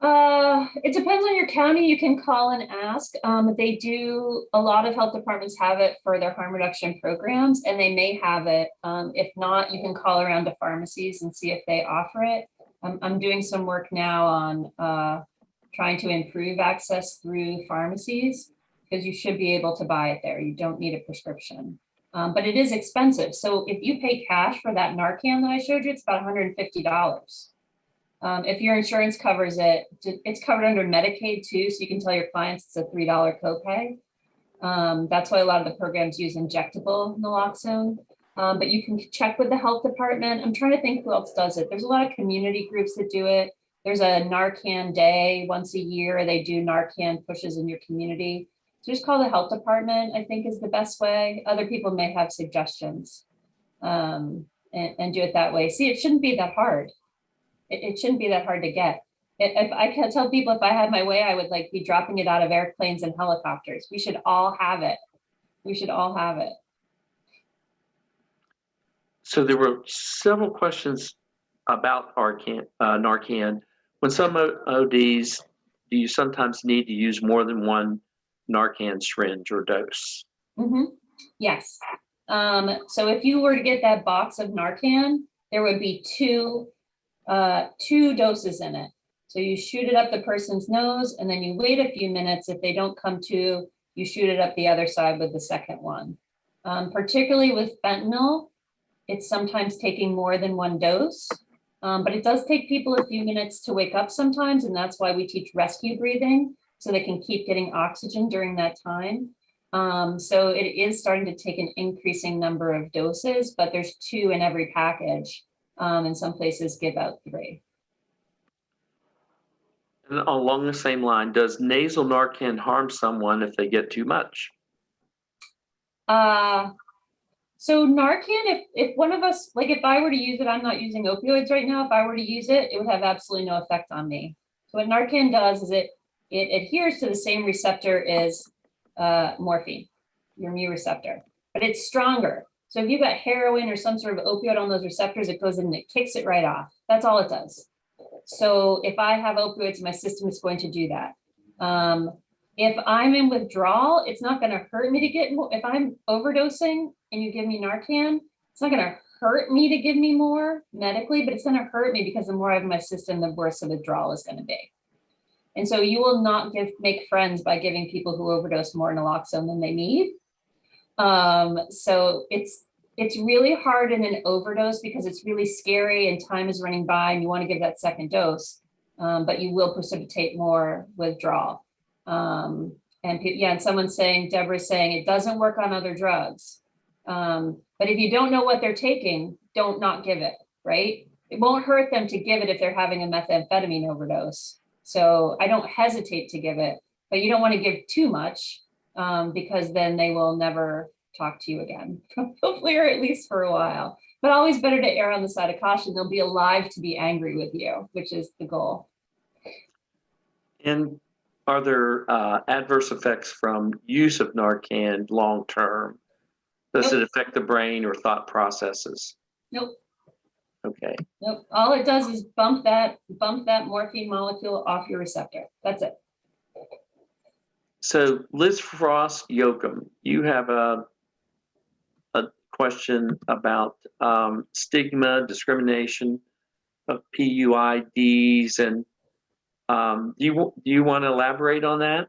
It depends on your county. You can call and ask. They do, a lot of health departments have it for their harm reduction programs, and they may have it. If not, you can call around to pharmacies and see if they offer it. I'm doing some work now on trying to improve access through pharmacies, because you should be able to buy it there. You don't need a prescription. But it is expensive. So if you pay cash for that Narcan that I showed you, it's about $150. If your insurance covers it, it's covered under Medicaid too, so you can tell your clients it's a $3 copay. That's why a lot of the programs use injectable naloxone. But you can check with the health department. I'm trying to think who else does it. There's a lot of community groups that do it. There's a Narcan day once a year. They do Narcan pushes in your community. So just call the health department, I think is the best way. Other people may have suggestions and do it that way. See, it shouldn't be that hard. It shouldn't be that hard to get. If I can tell people, if I had my way, I would like be dropping it out of airplanes and helicopters. We should all have it. We should all have it. So there were several questions about Narcan. When some ODs, do you sometimes need to use more than one Narcan syringe or dose? Yes. So if you were to get that box of Narcan, there would be two doses in it. So you shoot it up the person's nose, and then you wait a few minutes. If they don't come to, you shoot it up the other side with the second one. Particularly with fentanyl, it's sometimes taking more than one dose, but it does take people a few minutes to wake up sometimes, and that's why we teach rescue breathing, so they can keep getting oxygen during that time. So it is starting to take an increasing number of doses, but there's 2 in every package. And some places give out 3. And along the same line, does nasal Narcan harm someone if they get too much? So Narcan, if one of us, like if I were to use it, I'm not using opioids right now. If I were to use it, it would have absolutely no effect on me. So what Narcan does is it adheres to the same receptor as morphine, your mu receptor, but it's stronger. So if you've got heroin or some sort of opioid on those receptors, it goes in and it kicks it right off. That's all it does. So if I have opioids, my system is going to do that. If I'm in withdrawal, it's not going to hurt me to get more. If I'm overdosing and you give me Narcan, it's not going to hurt me to give me more medically, but it's going to hurt me because the more I have in my system, the worse the withdrawal is going to be. And so you will not make friends by giving people who overdose more naloxone than they need. So it's really hard in an overdose because it's really scary and time is running by and you want to give that second dose, but you will precipitate more withdrawal. And someone's saying, Deborah's saying it doesn't work on other drugs. But if you don't know what they're taking, don't not give it, right? It won't hurt them to give it if they're having a methamphetamine overdose. So I don't hesitate to give it, but you don't want to give too much because then they will never talk to you again, hopefully, or at least for a while. But always better to err on the side of caution. They'll be alive to be angry with you, which is the goal. And are there adverse effects from use of Narcan long term? Does it affect the brain or thought processes? Nope. Okay. Nope. All it does is bump that morphine molecule off your receptor. That's it. So Liz Frost Yoakum, you have a question about stigma, discrimination of PUIDs, and do you want to elaborate on that?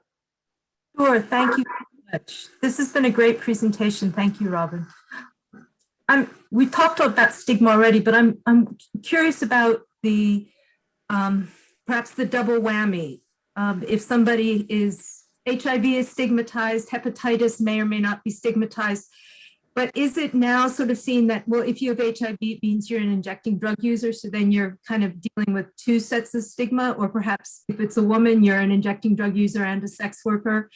Sure, thank you very much. This has been a great presentation. Thank you, Robin. We talked about stigma already, but I'm curious about the perhaps the double whammy. If somebody is HIV is stigmatized, hepatitis may or may not be stigmatized. But is it now sort of seen that, well, if you have HIV, it means you're an injecting drug user, so then you're kind of dealing with 2 sets of stigma, or perhaps if it's a woman, you're an injecting drug user and a sex worker.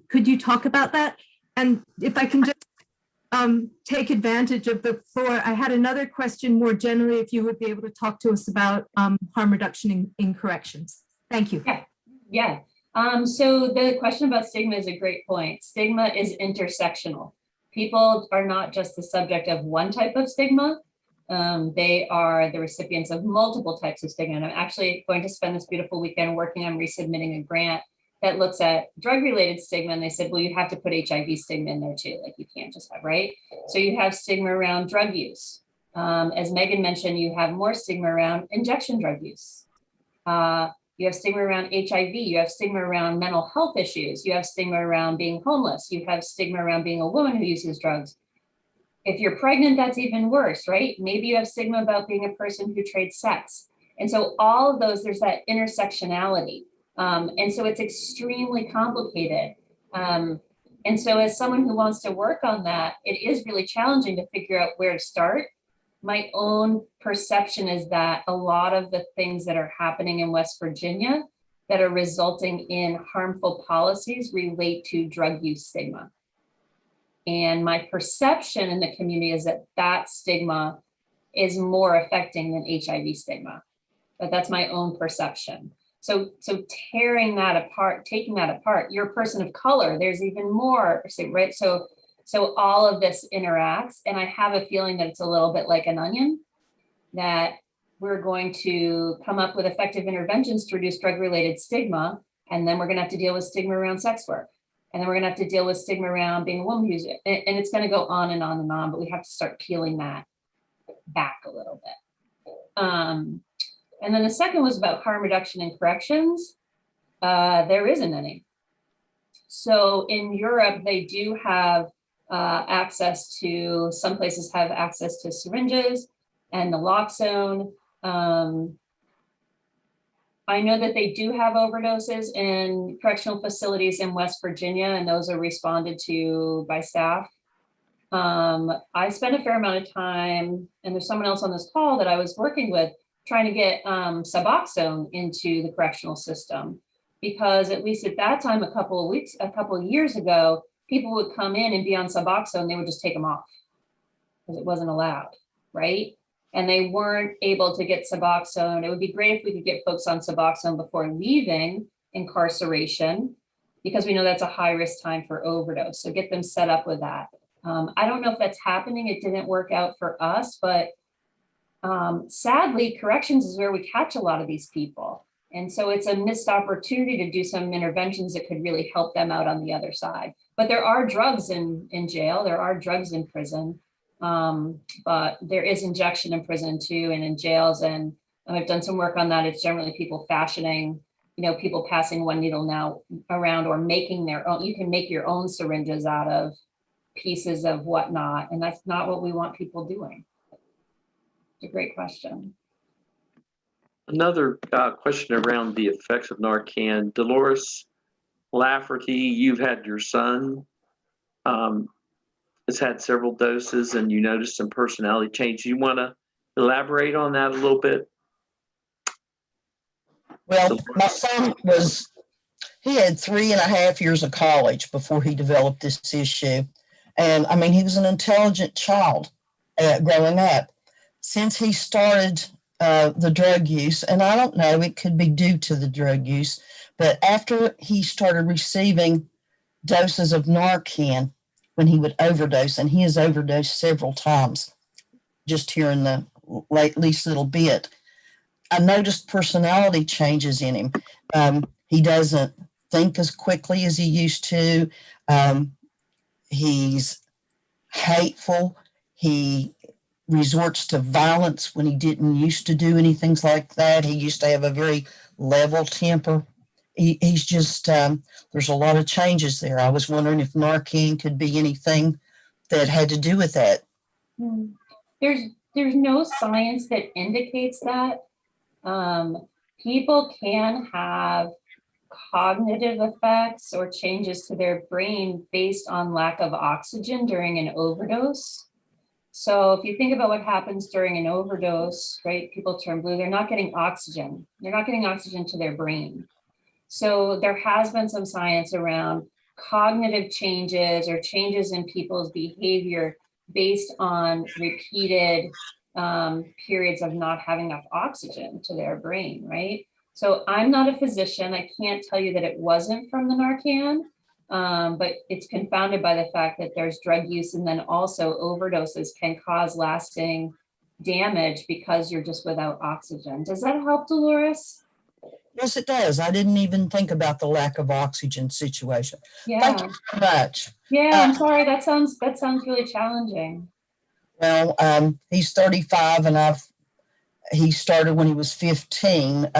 Could you talk about that? And if I can just take advantage of the floor, I had another question more generally, if you would be able to talk to us about harm reduction in corrections. Thank you. Yeah. So the question about stigma is a great point. Stigma is intersectional. People are not just the subject of one type of stigma. They are the recipients of multiple types of stigma. And I'm actually going to spend this beautiful weekend working on resubmitting a grant that looks at drug-related stigma. And they said, well, you have to put HIV stigma in there too. Like you can't just have, right? So you have stigma around drug use. As Megan mentioned, you have more stigma around injection drug use. You have stigma around HIV. You have stigma around mental health issues. You have stigma around being homeless. You have stigma around being a woman who uses drugs. If you're pregnant, that's even worse, right? Maybe you have stigma about being a person who trades sex. And so all of those, there's that intersectionality. And so it's extremely complicated. And so as someone who wants to work on that, it is really challenging to figure out where to start. My own perception is that a lot of the things that are happening in West Virginia that are resulting in harmful policies relate to drug use stigma. And my perception in the community is that that stigma is more affecting than HIV stigma, but that's my own perception. So tearing that apart, taking that apart, you're a person of color, there's even more, right? So all of this interacts, and I have a feeling that it's a little bit like an onion, that we're going to come up with effective interventions to reduce drug-related stigma, and then we're gonna have to deal with stigma around sex work. And then we're gonna have to deal with stigma around being a woman who's, and it's gonna go on and on and on, but we have to start peeling that back a little bit. And then the second was about harm reduction and corrections. There isn't any. So in Europe, they do have access to, some places have access to syringes and naloxone. I know that they do have overdoses in correctional facilities in West Virginia, and those are responded to by staff. I spent a fair amount of time, and there's someone else on this call that I was working with, trying to get Suboxone into the correctional system, because at least at that time, a couple of years ago, people would come in and be on Suboxone, they would just take them off because it wasn't allowed, right? And they weren't able to get Suboxone. It would be great if we could get folks on Suboxone before leaving incarceration, because we know that's a high risk time for overdose. So get them set up with that. I don't know if that's happening. It didn't work out for us, but sadly, corrections is where we catch a lot of these people. And so it's a missed opportunity to do some interventions that could really help them out on the other side. But there are drugs in jail, there are drugs in prison, but there is injection in prison too, and in jails. And I've done some work on that. It's generally people fashioning, people passing one needle now around, or making their own. You can make your own syringes out of pieces of whatnot. And that's not what we want people doing. It's a great question. Another question around the effects of Narcan. Dolores Lafferty, you've had your son has had several doses, and you noticed some personality change. You want to elaborate on that a little bit? Well, my son he had 3.5 years of college before he developed this issue. And I mean, he was an intelligent child growing up. Since he started the drug use, and I don't know, it could be due to the drug use, but after he started receiving doses of Narcan when he would overdose, and he has overdosed several times just here in the least little bit, I noticed personality changes in him. He doesn't think as quickly as he used to. He's hateful. He resorts to violence when he didn't used to do anything like that. He used to have a very level temper. He's just, there's a lot of changes there. I was wondering if Narcan could be anything that had to do with that. There's no science that indicates that. People can have cognitive effects or changes to their brain based on lack of oxygen during an overdose. So if you think about what happens during an overdose, right, people turn blue, they're not getting oxygen. They're not getting oxygen to their brain. So there has been some science around cognitive changes or changes in people's behavior based on repeated periods of not having enough oxygen to their brain, right? So I'm not a physician. I can't tell you that it wasn't from the Narcan, but it's confounded by the fact that there's drug use, and then also overdoses can cause lasting damage because you're just without oxygen. Does that help, Dolores? Yes, it does. I didn't even think about the lack of oxygen situation. Thank Yeah. you so much. Yeah, I'm sorry. That sounds really challenging. Well, he's 35 and he started when he was 15,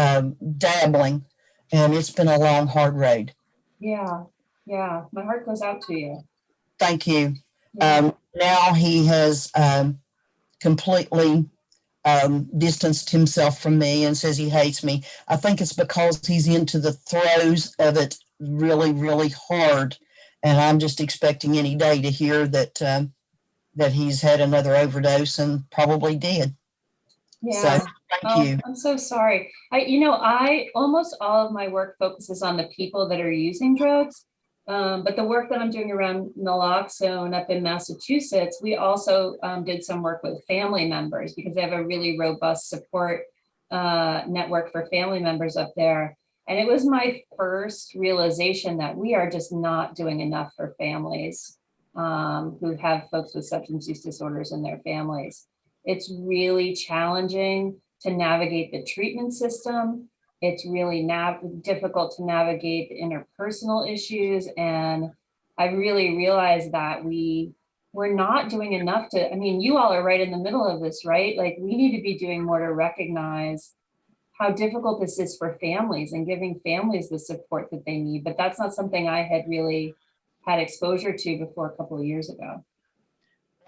dabbling, and it's been a long, hard road. Yeah. Yeah. My heart goes out to you. Thank you. Yeah. Now he has completely distanced himself from me and says he hates me. I think it's because he's into the throes of it really, really hard. And I'm just expecting any day to hear that that he's had another overdose and probably did. Yeah. So thank you. I'm so sorry. I almost all of my work focuses on the people that are using drugs. But the work that I'm doing around naloxone up in Massachusetts, we also did some work with family members because they have a really robust support network for family members up there. And it was my first realization that we are just not doing enough for families who have folks with substance use disorders in their families. It's really challenging to navigate the treatment system. It's really difficult to navigate the interpersonal issues. And I really realized that we're not doing enough to, I mean, you all are right in the middle of this, right? Like we need to be doing more to recognize how difficult this is for families and giving families the support that they need. But that's not something I had really had exposure to before a couple of years ago.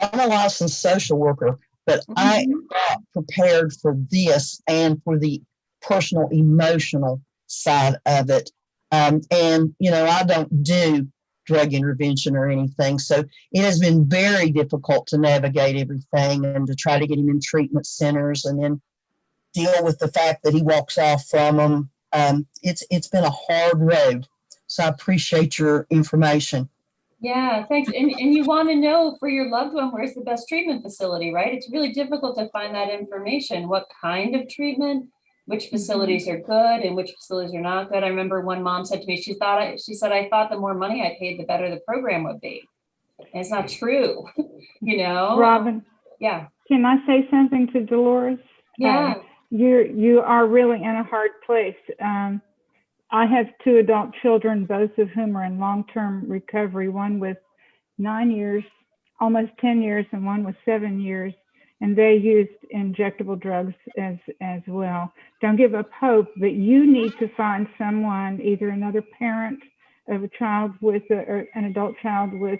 I'm a licensed social worker, but I am not prepared for this and for the personal emotional side of it. And, you know, I don't do drug intervention or anything. So it has been very difficult to navigate everything and to try to get him in treatment centers and then deal with the fact that he walks off from them. It's been a hard road. So I appreciate your information. Yeah, thanks. And you want to know for your loved one, where's the best treatment facility, right? It's really difficult to find that information. What kind of treatment, which facilities are good and which facilities are not good. I remember one mom said to me, she said, I thought the more money I paid, the better the program would be. And it's not true, you know? Robin, Yeah. can I say something to Dolores? Yeah. You are really in a hard place. I have 2 adult children, both of whom are in long-term recovery, one with 9 years, almost 10 years, and one with 7 years. And they used injectable drugs as well. Don't give up hope, but you need to find someone, either another parent of a child with or an adult child with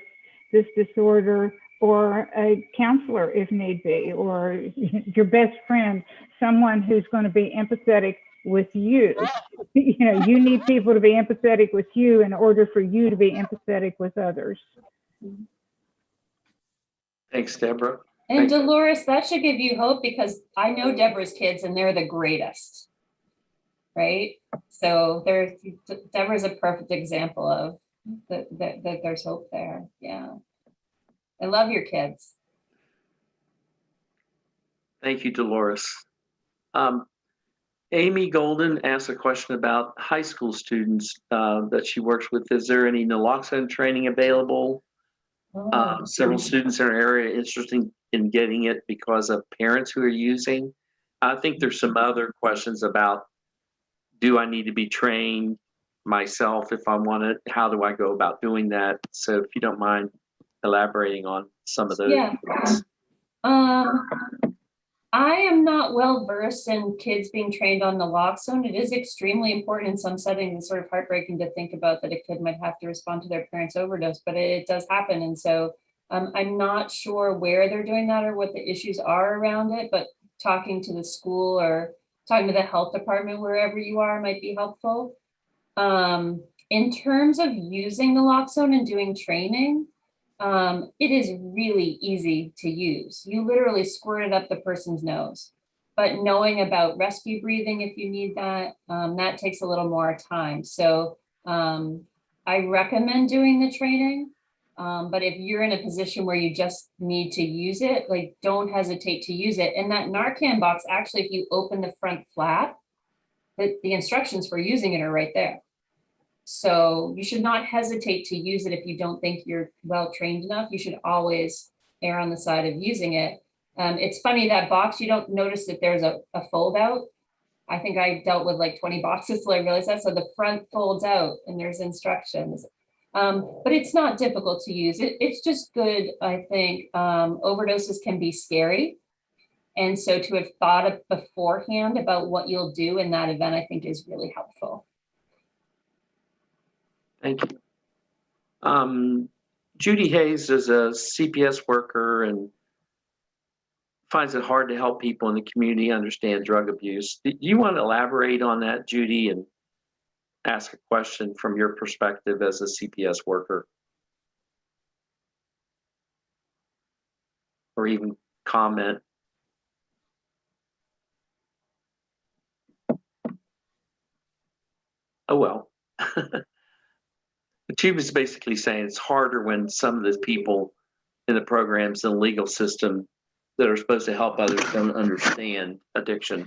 this disorder, or a counselor if need be, or your best friend, someone who's going to be empathetic with you. You know, you need people to be empathetic with you in order for you to be empathetic with others. Thanks, Deborah. And Dolores, that should give you hope because I know Deborah's kids and they're the greatest, right? So Deborah's a perfect example of that there's hope there. Yeah. I love your kids. Thank you, Dolores. Amy Golden asked a question about high school students that she works with. Is there any naloxone training available? Several students in our area are interested in getting it because of parents who are using. I think there's some other questions about, do I need to be trained myself if I want it? How do I go about doing that? So if you don't mind elaborating on some of those. Yeah. I am not well versed in kids being trained on naloxone. It is extremely important in some settings. It's sort of heartbreaking to think about that a kid might have to respond to their parents' overdose, but it does happen. And so I'm not sure where they're doing that or what the issues are around it, but talking to the school or talking to the health department, wherever you are, might be helpful. In terms of using naloxone and doing training, it is really easy to use. You literally squirt it up the person's nose, but knowing about rescue breathing, if you need that, that takes a little more time. So I recommend doing the training, but if you're in a position where you just need to use it, like don't hesitate to use it. And that Narcan box, actually, if you open the front flap, the instructions for using it are right there. So you should not hesitate to use it if you don't think you're well trained enough. You should always err on the side of using it. It's funny, that box, you don't notice that there's a fold out. I think I dealt with like 20 boxes till I realized that. So the front folds out and there's instructions. But it's not difficult to use. It's just good, I think. Overdoses can be scary. And so to have thought of beforehand about what you'll do in that event, I think is really helpful. Thank you. Judy Hayes is a CPS worker and finds it hard to help people in the community understand drug abuse. Do you want to elaborate on that, Judy, and ask a question from your perspective as a CPS worker? Or even comment? Oh, well. She was basically saying it's harder when some of the people in the programs in the legal system that are supposed to help others don't understand addiction.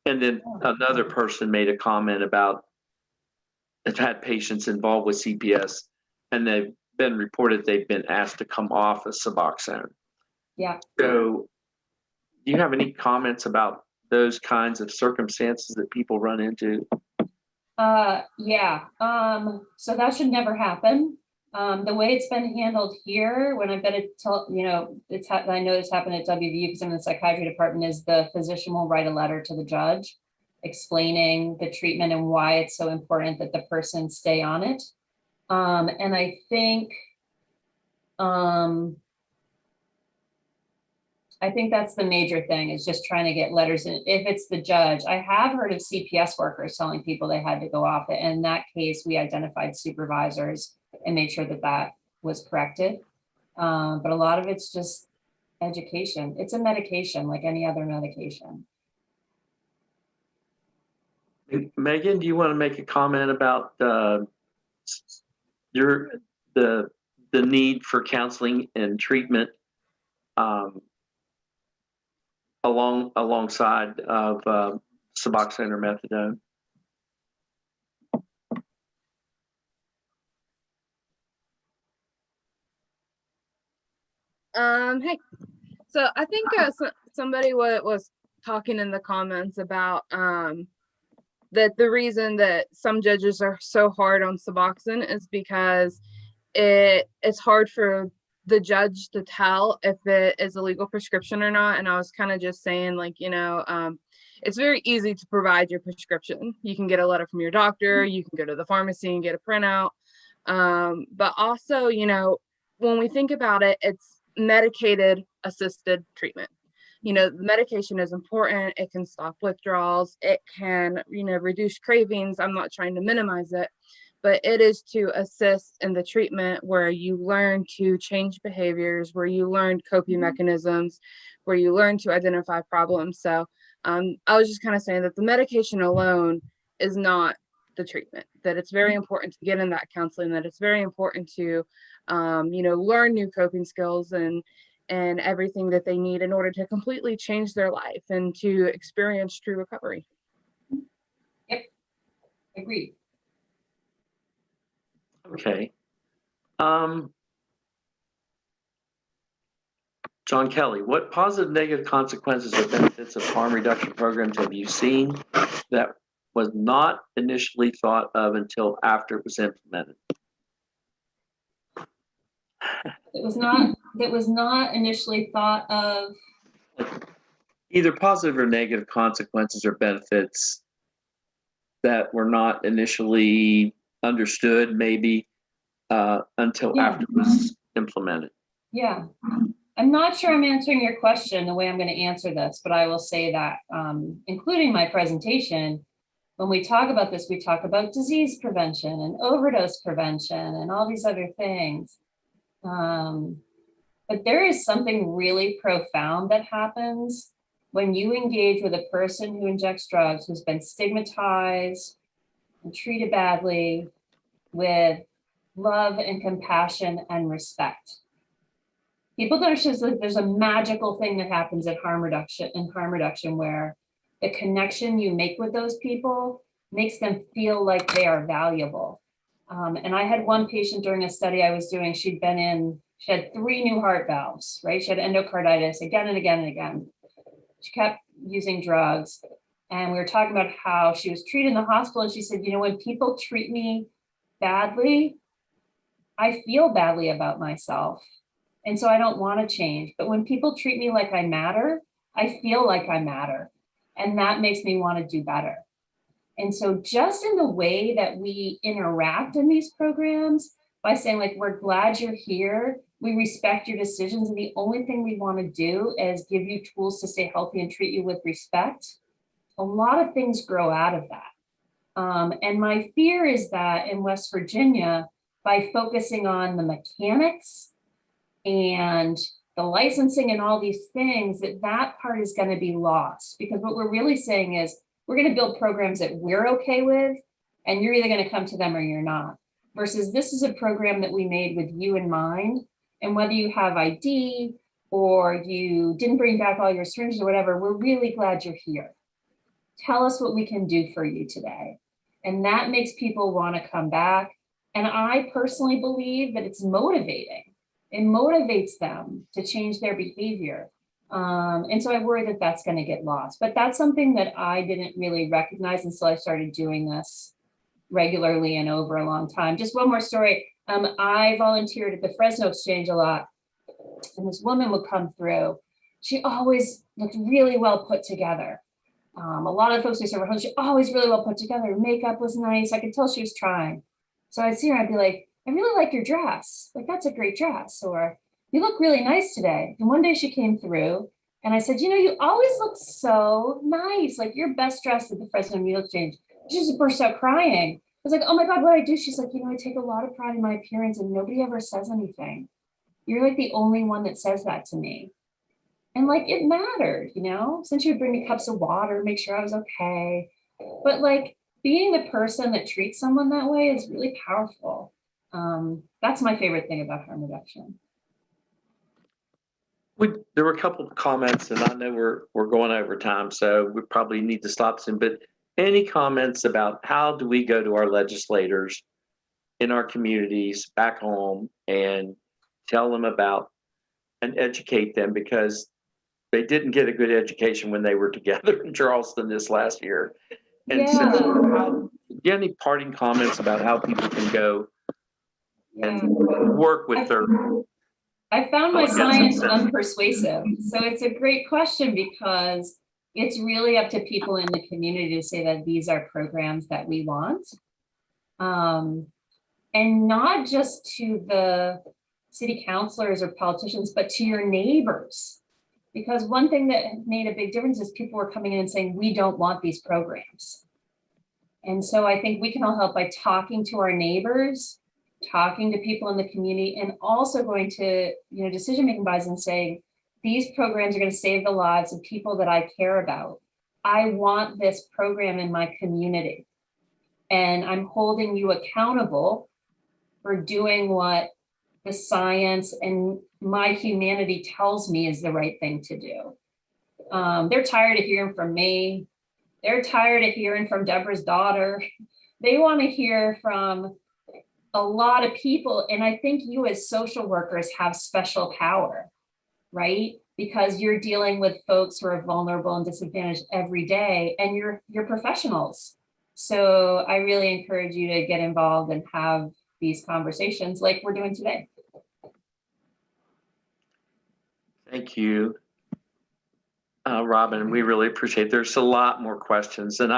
And then another person made a comment about have had patients involved with CPS and they've been reported they've been asked to come off of Suboxone. Yeah. So do you have any comments about those kinds of circumstances that people run into? Yeah. So that should never happen. The way it's been handled here, when I've been I know it's happened at WVU because I'm in the psychiatry department, is the physician will write a letter to the judge explaining the treatment and why it's so important that the person stay on it. And I think that's the major thing, is just trying to get letters in. If it's the judge, I have heard of CPS workers telling people they had to go off it. And in that case, we identified supervisors and made sure that that was corrected. But a lot of it's just education. It's a medication like any other medication. Megan, do you want to make a comment about the need for counseling and treatment alongside of Suboxone or methadone? Hey, so I think somebody was talking in the comments about that the reason that some judges are so hard on Suboxone is because it's hard for the judge to tell if it is a legal prescription or not. And I was kind of just saying, like, it's very easy to provide your prescription. You can get a letter from your doctor, you can go to the pharmacy and get a printout. But also, when we think about it, it's medicated assisted treatment. The medication is important. It can stop withdrawals. It can, reduce cravings. I'm not trying to minimize it, but it is to assist in the treatment where you learn to change behaviors, where you learn coping mechanisms, where you learn to identify problems. So I was just kind of saying that the medication alone is not the treatment, that it's very important to get in that counseling, that it's very important to, learn new coping skills and everything that they need in order to completely change their life and to experience true recovery. Yep, agreed. Okay. John Kelly, what positive, negative consequences or benefits of harm reduction programs have you seen that was not initially thought of until after it was implemented? That was not initially thought of. Either positive or negative consequences or benefits that were not initially understood, maybe until after it was implemented. Yeah, I'm not sure I'm answering your question the way I'm going to answer this, but I will say that, including my presentation, when we talk about this, we talk about disease prevention and overdose prevention and all these other things. But there is something really profound that happens when you engage with a person who injects drugs, who's been stigmatized and treated badly, with love and compassion and respect. People don't understand that there's a magical thing that happens at harm reduction where the connection you make with those people makes them feel like they are valuable. And I had one patient during a study I was doing, she'd been in She had 3 new heart valves, right? She had endocarditis again and again and again. She kept using drugs. And we were talking about how she was treated in the hospital. And she said, you know, when people treat me badly, I feel badly about myself. And so I don't want to change. But when people treat me like I matter, I feel like I matter. And that makes me want to do better. And so just in the way that we interact in these programs, by saying like, we're glad you're here, we respect your decisions, and the only thing we want to do is give you tools to stay healthy and treat you with respect, a lot of things grow out of that. And my fear is that in West Virginia, by focusing on the mechanics and the licensing and all these things, that part is going to be lost. Because what we're really saying is, we're going to build programs that we're okay with, and you're either going to come to them or you're not. Versus this is a program that we made with you in mind. And whether you have ID or you didn't bring back all your syringes or whatever, we're really glad you're here. Tell us what we can do for you today. And that makes people want to come back. And I personally believe that it's motivating. It motivates them to change their behavior. And so I worry that that's going to get lost. But that's something that I didn't really recognize until I started doing this regularly and over a long time. Just one more story. I volunteered at the Fresno Exchange a lot. And this woman would come through. She always looked really well put together. A lot of folks who serve her home, she always really well put together. Her makeup was nice. I could tell she was trying. So I'd see her, I'd be like, I really like your dress. Like, that's a great dress. Or you look really nice today. And one day she came through and I said, you know, you always look so nice. Like, you're best dressed at the Fresno Meal Exchange. She just burst out crying. I was like, oh my God, what do I do? She's like, you know, I take a lot of pride in my appearance and nobody ever says anything. You're like the only one that says that to me. And like, it mattered, you know, since you would bring me cups of water, make sure I was okay. But like, being the person that treats someone that way is really powerful. That's my favorite thing about harm reduction. There were a couple of comments, and I know we're going over time, so we probably need to stop soon. But any comments about how do we go to our legislators in our communities back home and tell them about and educate them, because they didn't get a good education when they were together in Charleston this last year. And Yeah. so, do you have any parting comments about how people can go and work with their? I found my science unpersuasive. So it's a great question, because it's really up to people in the community to say that these are programs that we want. And not just to the city councilors or politicians, but to your neighbors. Because one thing that made a big difference is people were coming in and saying, we don't want these programs. And so I think we can all help by talking to our neighbors, talking to people in the community, and also going to, you know, decision-making bodies and saying, these programs are going to save the lives of people that I care about. I want this program in my community. And I'm holding you accountable for doing what the science and my humanity tells me is the right thing to do. They're tired of hearing from me. They're tired of hearing from Deborah's daughter. They want to hear from a lot of people. And I think you as social workers have special power, right? Because you're dealing with folks who are vulnerable and disadvantaged every day, and you're professionals. So I really encourage you to get involved and have these conversations like we're doing today. Thank you, Robin. We really appreciate it. There's a lot more questions, and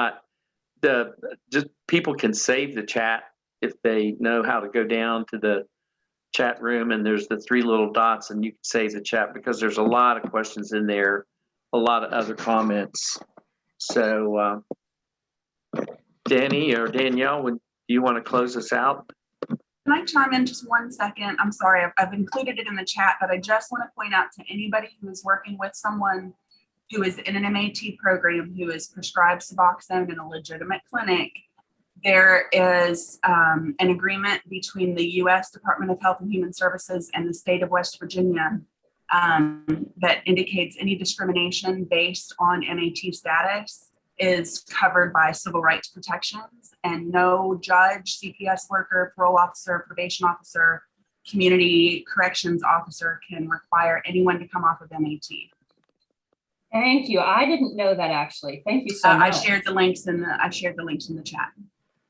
just people can save the chat if they know how to go down to the chat room, and there's the 3 little dots, and you can save the chat, because there's a lot of questions in there, a lot of other comments. So, Danny or Danielle, do you want to close us out? Can I chime in just 1 second? I'm sorry, I've included it in the chat, but I just want to point out to anybody who is working with someone who is in an MAT program, who is prescribed Suboxone in a legitimate clinic, there is an agreement between the U.S. Department of Health and Human Services and the state of West Virginia that indicates any discrimination based on MAT status is covered by civil rights protections, and no judge, CPS worker, parole officer, probation officer community corrections officer can require anyone to come off of MAT. Thank you. I didn't know that actually. Thank you so I much. shared the links in the chat.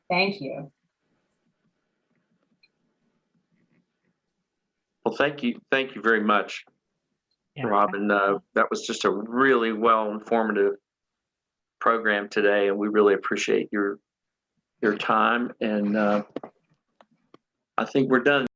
Thank you. Well, thank you very much, Yeah. Robin. That was just a really well informative program today, and we really appreciate your time. And I think we're done.